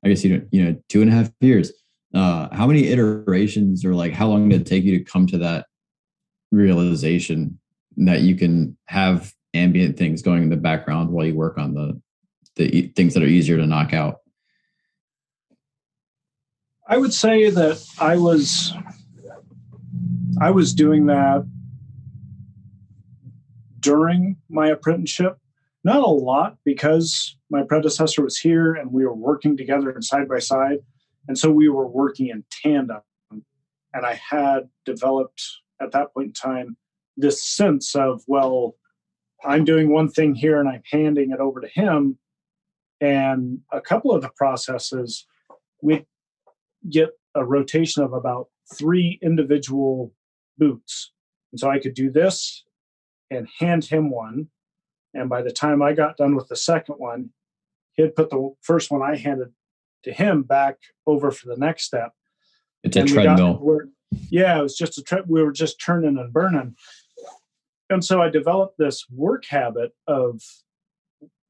I guess, 2.5 years, how many iterations or like how long did it take you to come to that realization that you can have ambient things going in the background while you work on the things that are easier to knock out? I would say that I was doing that during my apprenticeship. Not a lot because my predecessor was here and we were working together and side by side. And so we were working in tandem. And I had developed at that point in time this sense of, well, I'm doing one thing here and I'm handing it over to him. And a couple of the processes, we get a rotation of about 3 individual boots. And so I could do this and hand him one. And by the time I got done with the second one, he'd put the first one I handed to him back over for the next step. It's a treadmill. It was just we were just turning and burning. And so I developed this work habit of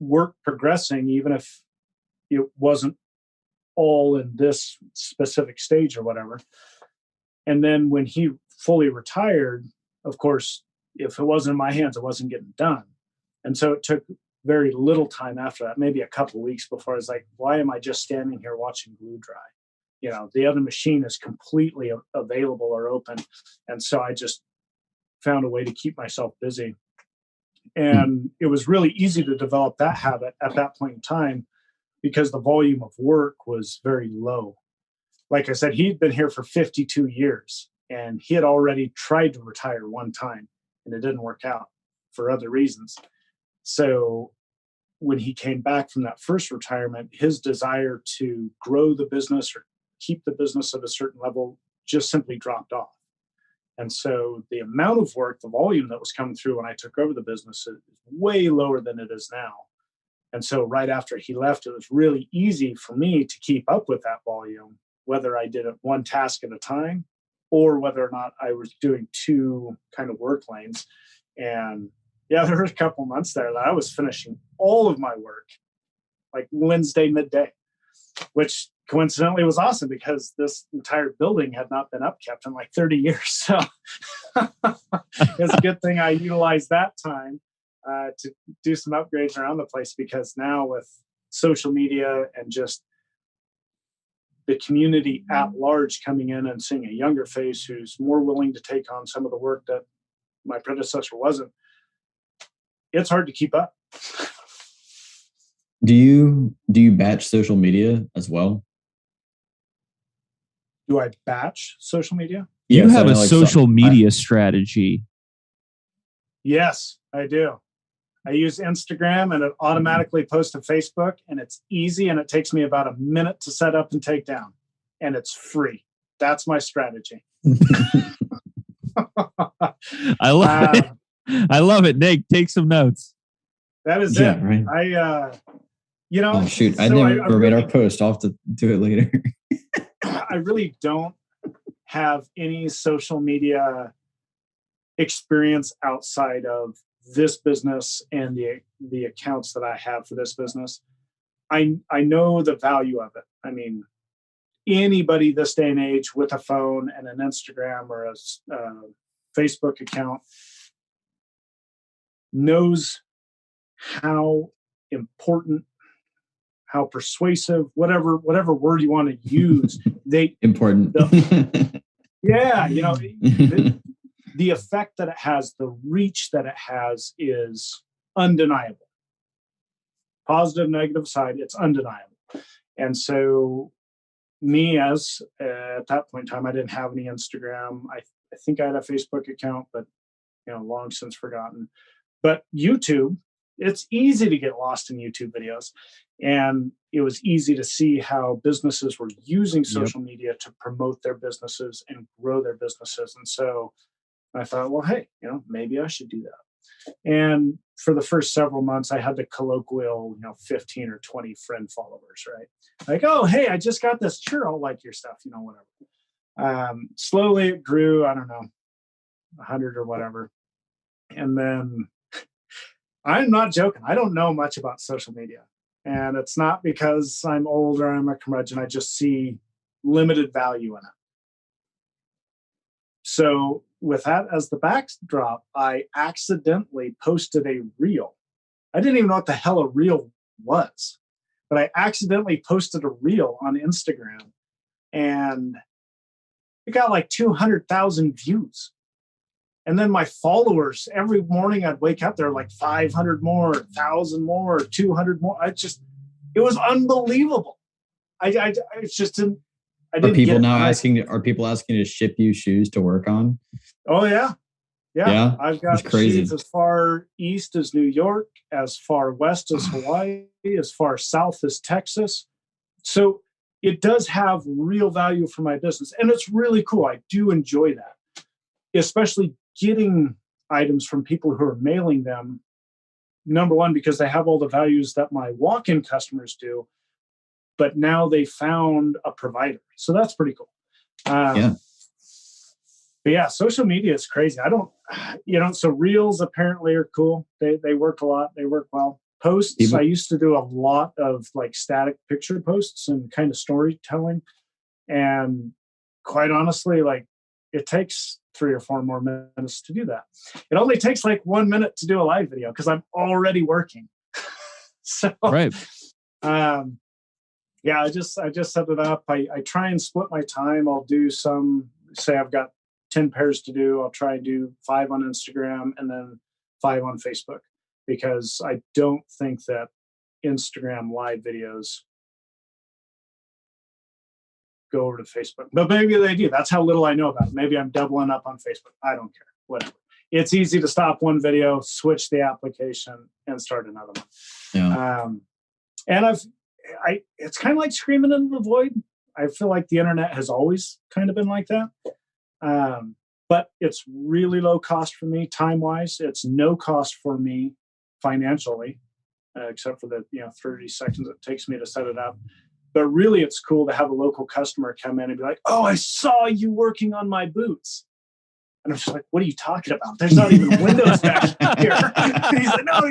work progressing, even if it wasn't all in this specific stage or whatever. And then when he fully retired, of course, if it wasn't in my hands, it wasn't getting done. And so it took very little time after that, maybe a couple of weeks before I was like, why am I just standing here watching glue dry? The other machine is completely available or open. And so I just found a way to keep myself busy. And it was really easy to develop that habit at that point in time because the volume of work was very low. Like I said, he'd been here for 52 years and he had already tried to retire one time and it didn't work out for other reasons. So when he came back from that first retirement, his desire to grow the business or keep the business at a certain level just simply dropped off. And so the amount of work, the volume that was coming through when I took over the business is way lower than it is now. And so right after he left, it was really easy for me to keep up with that volume, whether I did it one task at a time or whether or not I was doing two kind of work lanes. And yeah, there were a couple months there that I was finishing all of my work like Wednesday midday, which coincidentally was awesome because this entire building had not been upkept in like 30 years. So it's a good thing I utilized that time to do some upgrades around the place, because now with social media and just the community at large coming in and seeing a younger face who's more willing to take on some of the work that my predecessor wasn't, it's hard to keep up. Do you batch social media as well? Do I batch social media? You have a social media strategy. Yes, I do. I use Instagram and it automatically posts to Facebook, and it's easy and it takes me about a minute to set up and take down, and it's free. That's my strategy. I love it. I love it. Nick, take some notes. That is it. Right. Oh shoot! I never made our post. I'll have to do it later. I really don't have any social media experience outside of this business and the accounts that I have for this business. I know the value of it. I mean, anybody this day and age with a phone and an Instagram or a Facebook account knows how important, how persuasive, whatever word you want to use, important. Yeah, the effect that it has, the reach that it has is undeniable. Positive, negative side, it's undeniable. And so me, as at that point in time, I didn't have any Instagram. I think I had a Facebook account, but long since forgotten. But YouTube, it's easy to get lost in YouTube videos. And it was easy to see how businesses were using social media to promote their businesses and grow their businesses. And so I thought, well, hey, maybe I should do that. And for the first several months, I had the colloquial, 15 or 20 friend followers, right? Like, oh, hey, I just got this. Sure, I'll like your stuff, whatever. Slowly it grew, I don't know, 100 or whatever. And then I'm not joking. I don't know much about social media. And it's not because I'm old or I'm a curmudgeon. I just see limited value in it. So with that as the backdrop, I accidentally posted a reel. I didn't even know what the hell a reel was, but I accidentally posted a reel on Instagram, and it got like 200,000 views. And then my followers, every morning I'd wake up, there were like 500 more, 1,000 more, 200 more. It was unbelievable. I just didn't. Are people now asking? Are people asking to ship you shoes to work on? Oh yeah. I've got shoes as far east as New York, as far west as Hawaii, as far south as Texas. So it does have real value for my business, and it's really cool. I do enjoy that, especially getting items from people who are mailing them. Number one, because they have all the values that my walk-in customers do, but now they found a provider. So that's pretty cool. But yeah, social media is crazy. I don't, so reels apparently are cool. They work a lot. They work well. Posts, I used to do a lot of like static picture posts and kind of storytelling. And quite honestly, like it takes 3 or 4 more minutes to do that. It only takes like 1 minute to do a live video because I'm already working. So, right. Yeah, I just set it up. I try and split my time. I'll do some, say I've got 10 pairs to do. I'll try and do 5 on Instagram and then 5 on Facebook, because I don't think that Instagram live videos go over to Facebook. But maybe they do. That's how little I know about it. Maybe I'm doubling up on Facebook. I don't care. Whatever. it's easy to stop one video, switch the application, and start another one. Yeah. And it's kind of like screaming into the void. I feel like the internet has always kind of been like that. But it's really low cost for me time-wise. It's no cost for me financially, except for the 30 seconds it takes me to set it up. But really, it's cool to have a local customer come in and be like, "Oh, I saw you working on my boots." And I'm just like, "What are you talking about? There's not even Windows back here." And he's like, "No,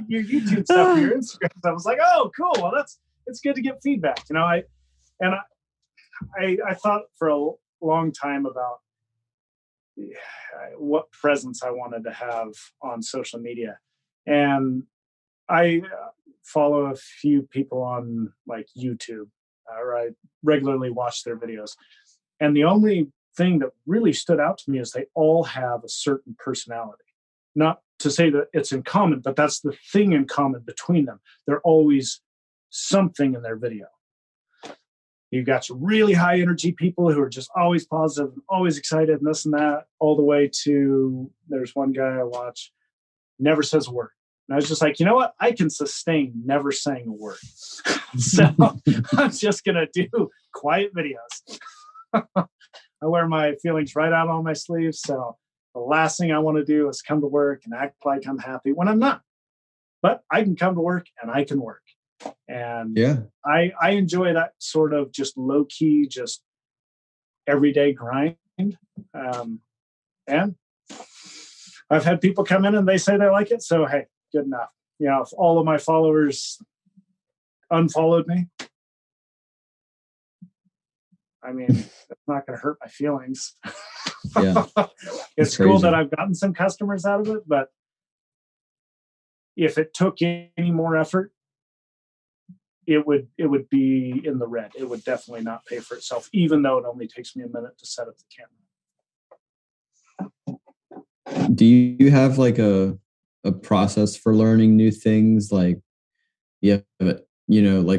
your YouTube stuff, your Instagram." I was like, "Oh, cool. Well, it's good to get feedback." I thought for a long time about what presence I wanted to have on social media. And I follow a few people on like YouTube, or I regularly watch their videos. And the only thing that really stood out to me is they all have a certain personality. Not to say that it's in common, but that's the thing in common between them. They're always something in their video. You've got some really high energy people who are just always positive, always excited, and this and that, all the way to there's one guy I watch, never says a word. And I was just like, you know what? I can sustain never saying a word. So I'm just going to do quiet videos. I wear my feelings right out on my sleeves. So the last thing I want to do is come to work and act like I'm happy when I'm not. But I can come to work and I can work. And yeah, I enjoy that sort of just low key, just everyday grind. And I've had people come in and they say they like it. So, hey, good enough. If all of my followers unfollowed me, I mean, it's not going to hurt my feelings. Yeah. It's cool that I've gotten some customers out of it, but if it took any more effort, it would be in the red. It would definitely not pay for itself, even though it only takes me a minute to set up the camera. Do you have like a process for learning new things? Like, like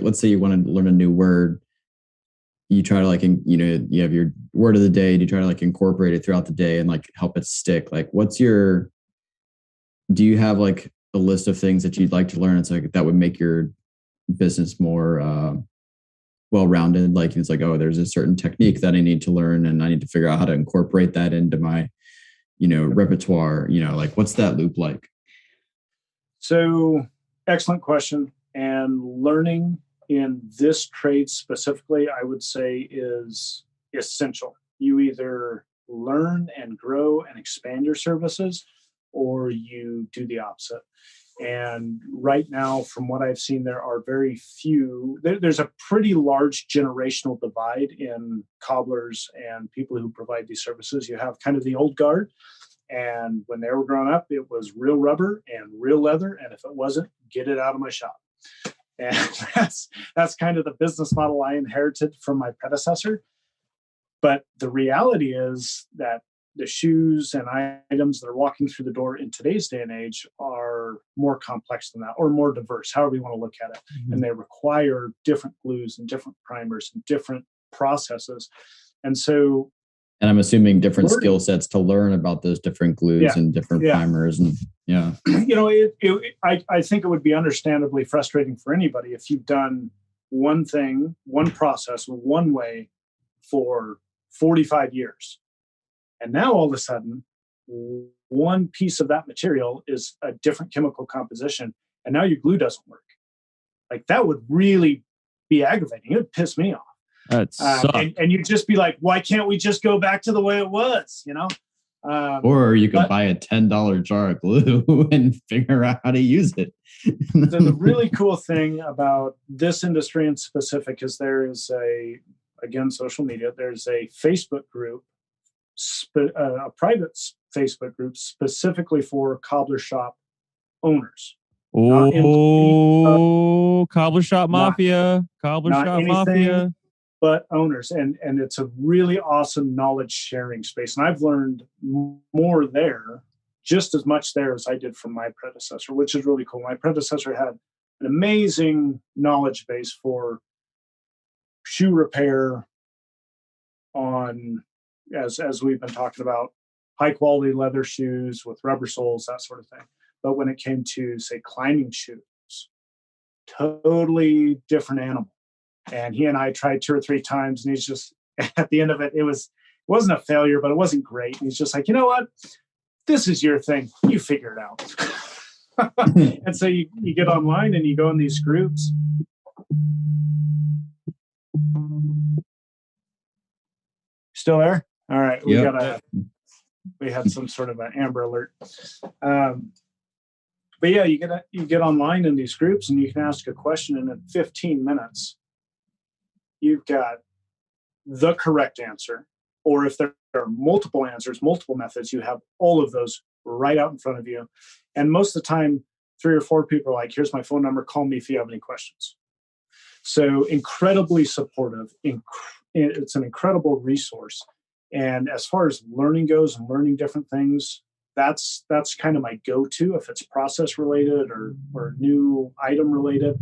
let's say you want to learn a new word, you try to like, you have your word of the day, and you try to like incorporate it throughout the day and like help it stick. Like, do you have like a list of things that you'd like to learn? It's like that would make your business more well-rounded. Like it's like, oh, there's a certain technique that I need to learn and I need to figure out how to incorporate that into my repertoire. Like what's that loop like? So excellent question. And learning in this trade specifically, I would say is essential. You either learn and grow and expand your services, or you do the opposite. And right now, from what I've seen, there are very few. There's a pretty large generational divide in cobblers and people who provide these services. You have kind of the old guard. And when they were growing up, it was real rubber and real leather. And if it wasn't, get it out of my shop. And that's kind of the business model I inherited from my predecessor. But the reality is that the shoes and items that are walking through the door in today's day and age are more complex than that, or more diverse, however you want to look at it. Mm-hmm. And they require different glues and different primers and different processes. And I'm assuming different skill sets to learn about those different glues and different primers. And I think it would be understandably frustrating for anybody if you've done one thing, one process, one way for 45 years. And now all of a sudden, one piece of that material is a different chemical composition, and now your glue doesn't work. Like that would really be aggravating. It would piss me off. And you'd just be like, why can't we just go back to the way it was? Or you could buy a $10 jar of glue and figure out how to use it. The really cool thing about this industry in specific is there is social media, there's a Facebook group, a private Facebook group specifically for cobbler shop owners. Cobbler shop mafia, mafia. But owners, and it's a really awesome knowledge sharing space. And I've learned more there, just as much there as I did from my predecessor, which is really cool. My predecessor had an amazing knowledge base for shoe repair on, as we've been talking about, high quality leather shoes with rubber soles, that sort of thing. But when it came to, say, climbing shoes, totally different animal. And he and I tried 2 or 3 times, and he's just, at the end of it, it wasn't a failure, but it wasn't great. And he's just like, you know what? This is your thing. You figure it out. And so you get online and you go in these groups. Still there? All right. We had some sort of an Amber Alert. But yeah, you get online in these groups and you can ask a question, and in 15 minutes, you've got the correct answer. Or if there are multiple answers, multiple methods, you have all of those right out in front of you. And most of the time, 3 or 4 people are like, here's my phone number, call me if you have any questions. So incredibly supportive. It's an incredible resource. And as far as learning goes and learning different things, that's kind of my go-to if it's process related or new item related.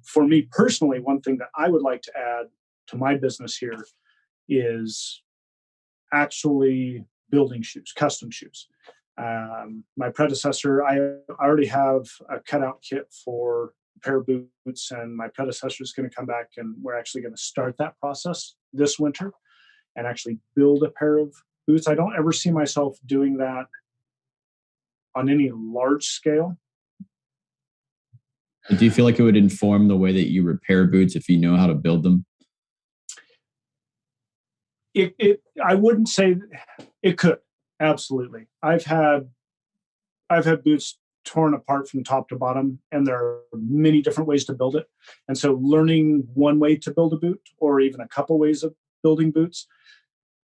For me personally, one thing that I would like to add to my business here is actually building shoes, custom shoes. My predecessor, I already have a cutout kit for a pair of boots, and my predecessor is going to come back, and we're actually going to start that process this winter and actually build a pair of boots. I don't ever see myself doing that on any large scale. Do you feel like it would inform the way that you repair boots if you know how to build them? I wouldn't say it could. Absolutely. I've had boots torn apart from top to bottom, and there are many different ways to build it. And so learning one way to build a boot, or even a couple ways of building boots,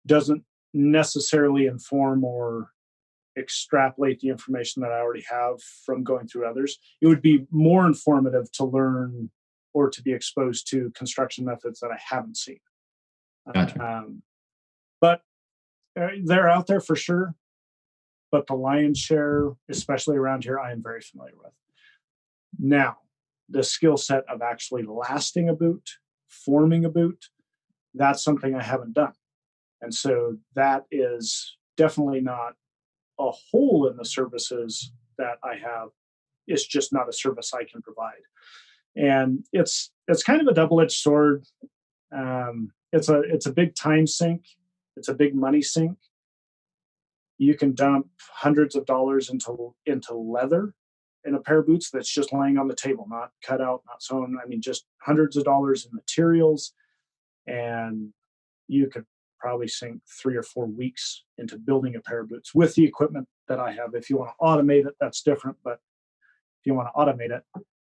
doesn't necessarily inform or extrapolate the information that I already have from going through others. It would be more informative to learn or to be exposed to construction methods that I haven't seen. Gotcha. But they're out there for sure. But the lion's share, especially around here, I am very familiar with. Now, the skill set of actually lasting a boot, forming a boot, that's something I haven't done. And so that is definitely not a hole in the services that I have. It's just not a service I can provide. And it's kind of a double-edged sword. It's a big time sink. It's a big money sink. You can dump hundreds of dollars into leather in a pair of boots that's just laying on the table, not cut out, not sewn. I mean, just hundreds of dollars in materials. And you could probably sink 3 or 4 weeks into building a pair of boots with the equipment that I have. If you want to automate it, that's different. But if you want to automate it,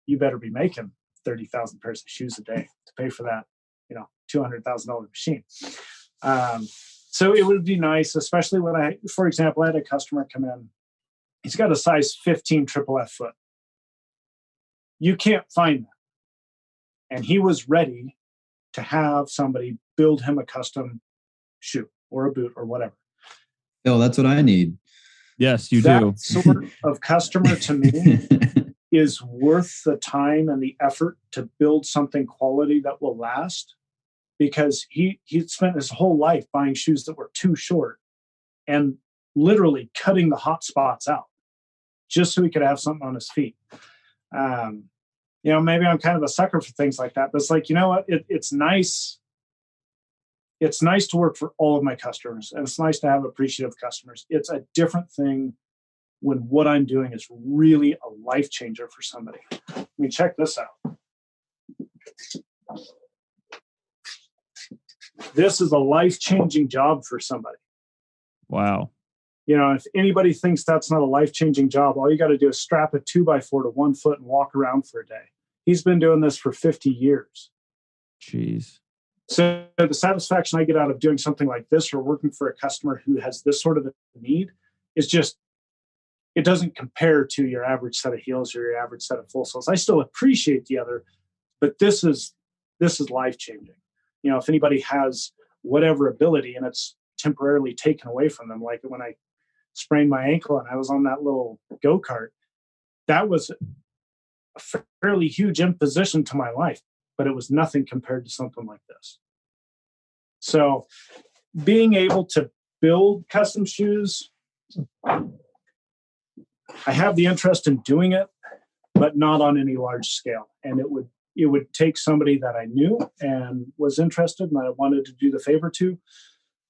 you better be making 30,000 pairs of shoes a day to pay for that, $200,000 machine. So it would be nice, especially when for example, I had a customer come in. He's got a size 15 triple F foot. You can't find that. And he was ready to have somebody build him a custom shoe or a boot or whatever. Oh, that's what I need. Yes, you that do. That sort of customer to me is worth the time and the effort to build something quality that will last. Because he spent his whole life buying shoes that were too short and literally cutting the hot spots out just so he could have something on his feet. Maybe I'm kind of a sucker for things like that, but it's like, you know what? It's nice. It's nice to work for all of my customers, and it's nice to have appreciative customers. It's a different thing when what I'm doing is really a life changer for somebody. I mean, check this out. This is a life-changing job for somebody. Wow. If anybody thinks that's not a life-changing job, all you got to do is strap a 2x4 to one foot and walk around for a day. He's been doing this for 50 years. Jeez. So the satisfaction I get out of doing something like this or working for a customer who has this sort of a need is just, it doesn't compare to your average set of heels or your average set of full soles. I still appreciate the other, but this is life-changing. If anybody has whatever ability and it's temporarily taken away from them, like when I sprained my ankle and I was on that little go-kart, that was a fairly huge imposition to my life, but it was nothing compared to something like this. So being able to build custom shoes, I have the interest in doing it, but not on any large scale. And it would take somebody that I knew and was interested and I wanted to do the favor to,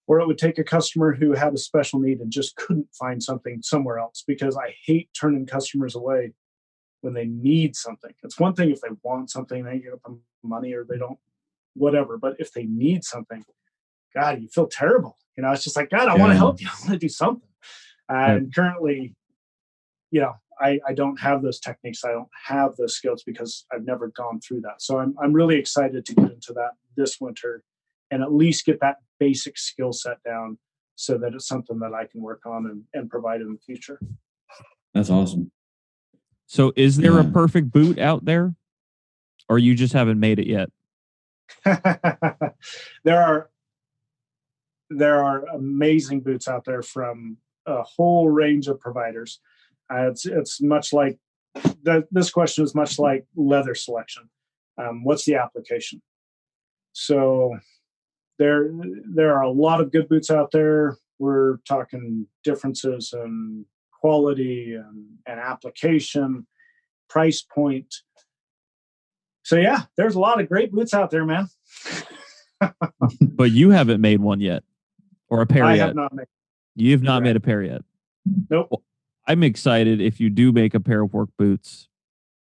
or it would take a customer who had a special need and just couldn't find something somewhere else, because I hate turning customers away when they need something. It's one thing if they want something, they get them money or they don't, whatever. But if they need something, God, you feel terrible. It's just like, God, I want to help you. I want to do something. And currently, I don't have those techniques. I don't have those skills because I've never gone through that. So I'm really excited to get into that this winter and at least get that basic skill set down so that it's something that I can work on and provide in the future. That's awesome. So is there a perfect boot out there, or you just haven't made it yet? There are amazing boots out there from a whole range of providers. It's much like this question is much like leather selection. What's the application? So there are a lot of good boots out there. We're talking differences in quality and application, price point. So yeah, there's a lot of great boots out there, man. But you haven't made one yet, or a pair yet. I have not made. You have not made a pair yet. Nope. Well, I'm excited if you do make a pair of work boots,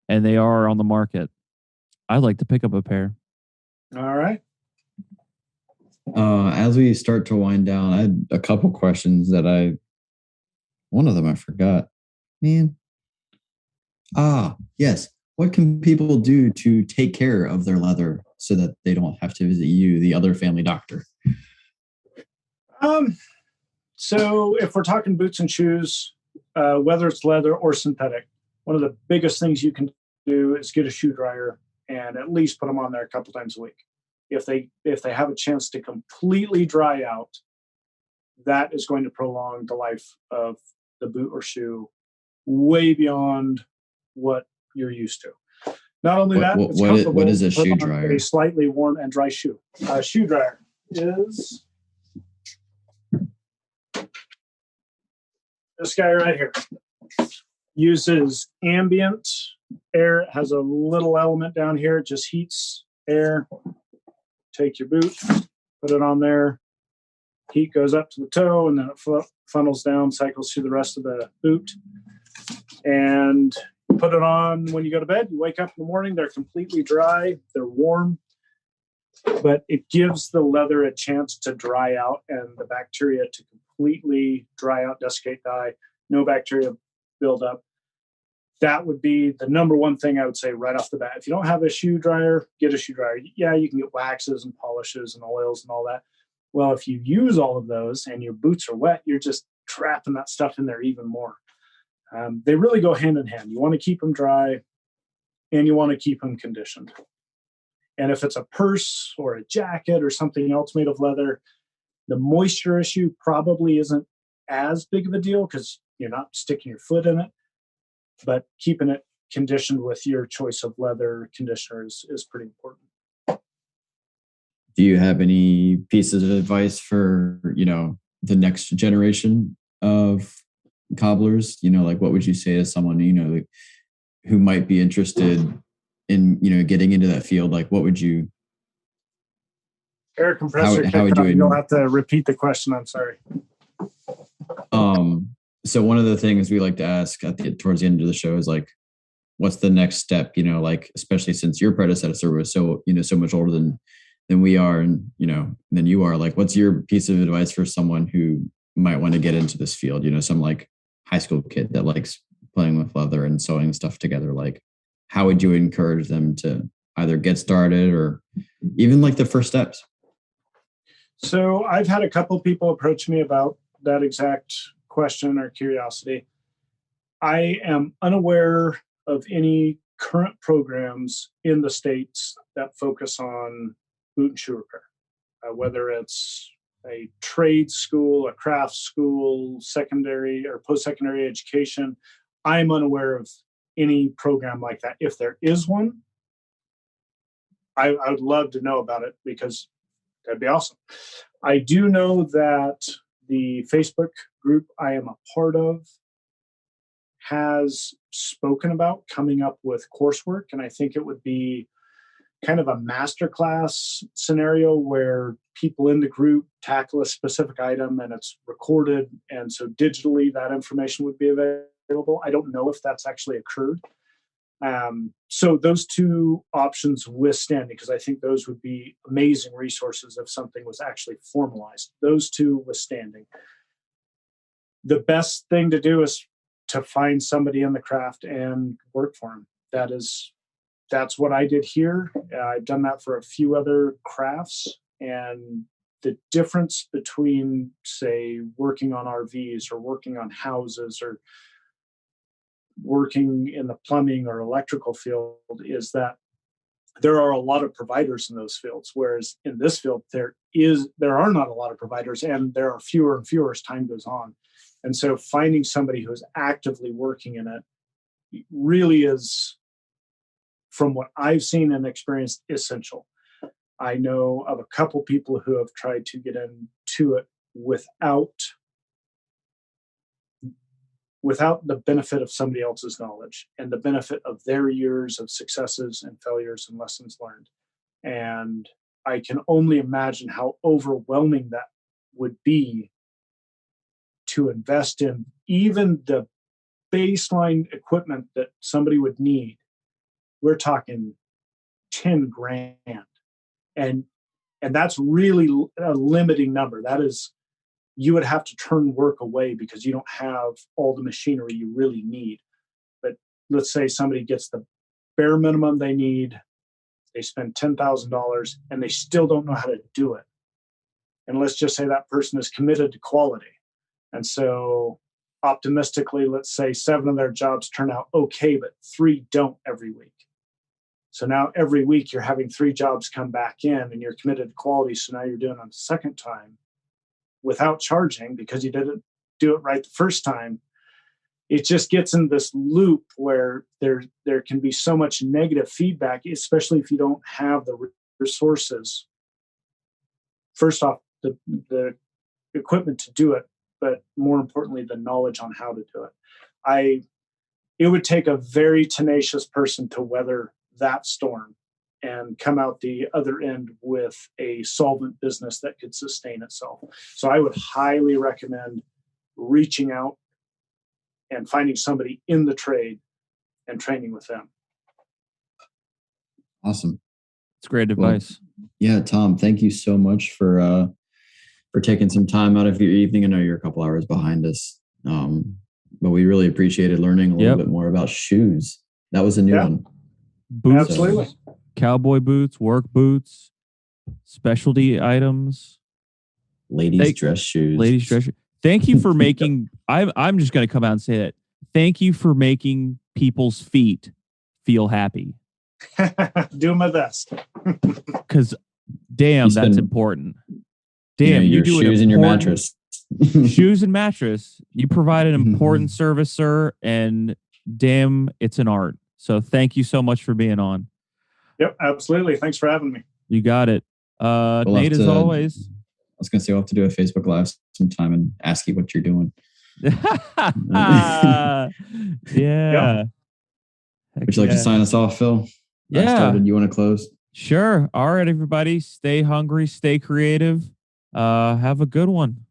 and they are on the market. I'd like to pick up a pair. All right. As we start to wind down, I had a couple questions that one of them I forgot. Man. Yes. What can people do to take care of their leather so that they don't have to visit you, the other family doctor? So if we're talking boots and shoes, whether it's leather or synthetic, one of the biggest things you can do is get a shoe dryer and at least put them on there a couple times a week. If they have a chance to completely dry out, that is going to prolong the life of the boot or shoe way beyond what you're used to. Not only that, it's comfortable. What is a to put shoe on dryer? A slightly warm and dry shoe. A shoe dryer is this guy right here. Uses ambient air. It has a little element down here. It just heats air. Take your boot, put it on there. Heat goes up to the toe, and then it funnels down, cycles through the rest of the boot. And put it on when you go to bed. You wake up in the morning, they're completely dry. They're warm. But it gives the leather a chance to dry out and the bacteria to completely dry out, desiccate, die. No bacteria build up. That would be the number one thing I would say right off the bat. If you don't have a shoe dryer, get a shoe dryer. Yeah, you can get waxes and polishes and oils and all that. Well, if you use all of those and your boots are wet, you're just trapping that stuff in there even more. They really go hand in hand. You want to keep them dry and you want to keep them conditioned. And if it's a purse or a jacket or something else made of leather, the moisture issue probably isn't as big of a deal because you're not sticking your foot in it. But keeping it conditioned with your choice of leather conditioner is pretty important. Do you have any pieces of advice for, the next generation of cobblers? Like what would you say to someone, like, who might be interested in, getting into that field? Like what would you... Air compressor. How would you... You'll have to repeat the question. I'm sorry. So one of the things we like to ask towards the end of the show is like, what's the next step? Like, especially since your predecessor was so much older than we are, and than you are. Like, what's your piece of advice for someone who might want to get into this field? Some like high school kid that likes playing with leather and sewing stuff together. Like, how would you encourage them to either get started or even like the first steps? So I've had a couple people approach me about that exact question or curiosity. I am unaware of any current programs in the States that focus on boot and shoe repair, whether it's a trade school, a craft school, secondary or post-secondary education. I'm unaware of any program like that. If there is one, I would love to know about it because that'd be awesome. I do know that the Facebook group I am a part of has spoken about coming up with coursework. And I think it would be kind of a masterclass scenario where people in the group tackle a specific item and it's recorded. And so digitally that information would be available. I don't know if that's actually occurred. So those two options withstanding, because I think those would be amazing resources if something was actually formalized. Those two withstanding. The best thing to do is to find somebody in the craft and work for them. That's what I did here. I've done that for a few other crafts, and the difference between, say, working on RVs or working on houses or working in the plumbing or electrical field is that there are a lot of providers in those fields, whereas in this field there are not a lot of providers, and there are fewer and fewer as time goes on. And so finding somebody who is actively working in it really is, from what I've seen and experienced, essential. I know of a couple people who have tried to get into it without the benefit of somebody else's knowledge and the benefit of their years of successes and failures and lessons learned. And I can only imagine how overwhelming that would be to invest in even the baseline equipment that somebody would need. We're talking 10 grand. And that's really a limiting number. That is, you would have to turn work away because you don't have all the machinery you really need. But let's say somebody gets the bare minimum they need, they spend $10,000 and they still don't know how to do it. And let's just say that person is committed to quality. And so optimistically, let's say 7 of their jobs turn out okay, but 3 don't every week. So now every week you're having 3 jobs come back in and you're committed to quality. So now you're doing it on the second time without charging because you didn't do it right the first time. It just gets in this loop where there can be so much negative feedback, especially if you don't have the resources. First off, the equipment to do it, but more importantly, the knowledge on how to do it. It would take a very tenacious person to weather that storm and come out the other end with a solvent business that could sustain itself. So I would highly recommend reaching out and finding somebody in the trade and training with them. Awesome. It's great advice. Well, yeah, Tom, thank you so much for taking some time out of your evening. I know you're a couple hours behind us, but we really appreciated learning a little bit more about shoes. That was a new one. Boots, absolutely. Cowboy boots, work boots, specialty items, ladies' dress shoes. Thank you for making. I'm just going to come out and say that. Thank you for making people's feet feel happy. Do my best. Because damn, that's important. Damn, you do shoes and your mattress. Shoes and mattress. You provide an important service, sir, and damn, it's an art. So thank you so much for being on. Yep, absolutely. Thanks for having me. You got it. Nate, as always. I was going to say, we'll have to do a Facebook Live sometime and ask you what you're doing. Yeah. Would you like to sign us off, Phil? Yeah. You want to close? Sure. All right, everybody. Stay hungry. Stay creative. Have a good one.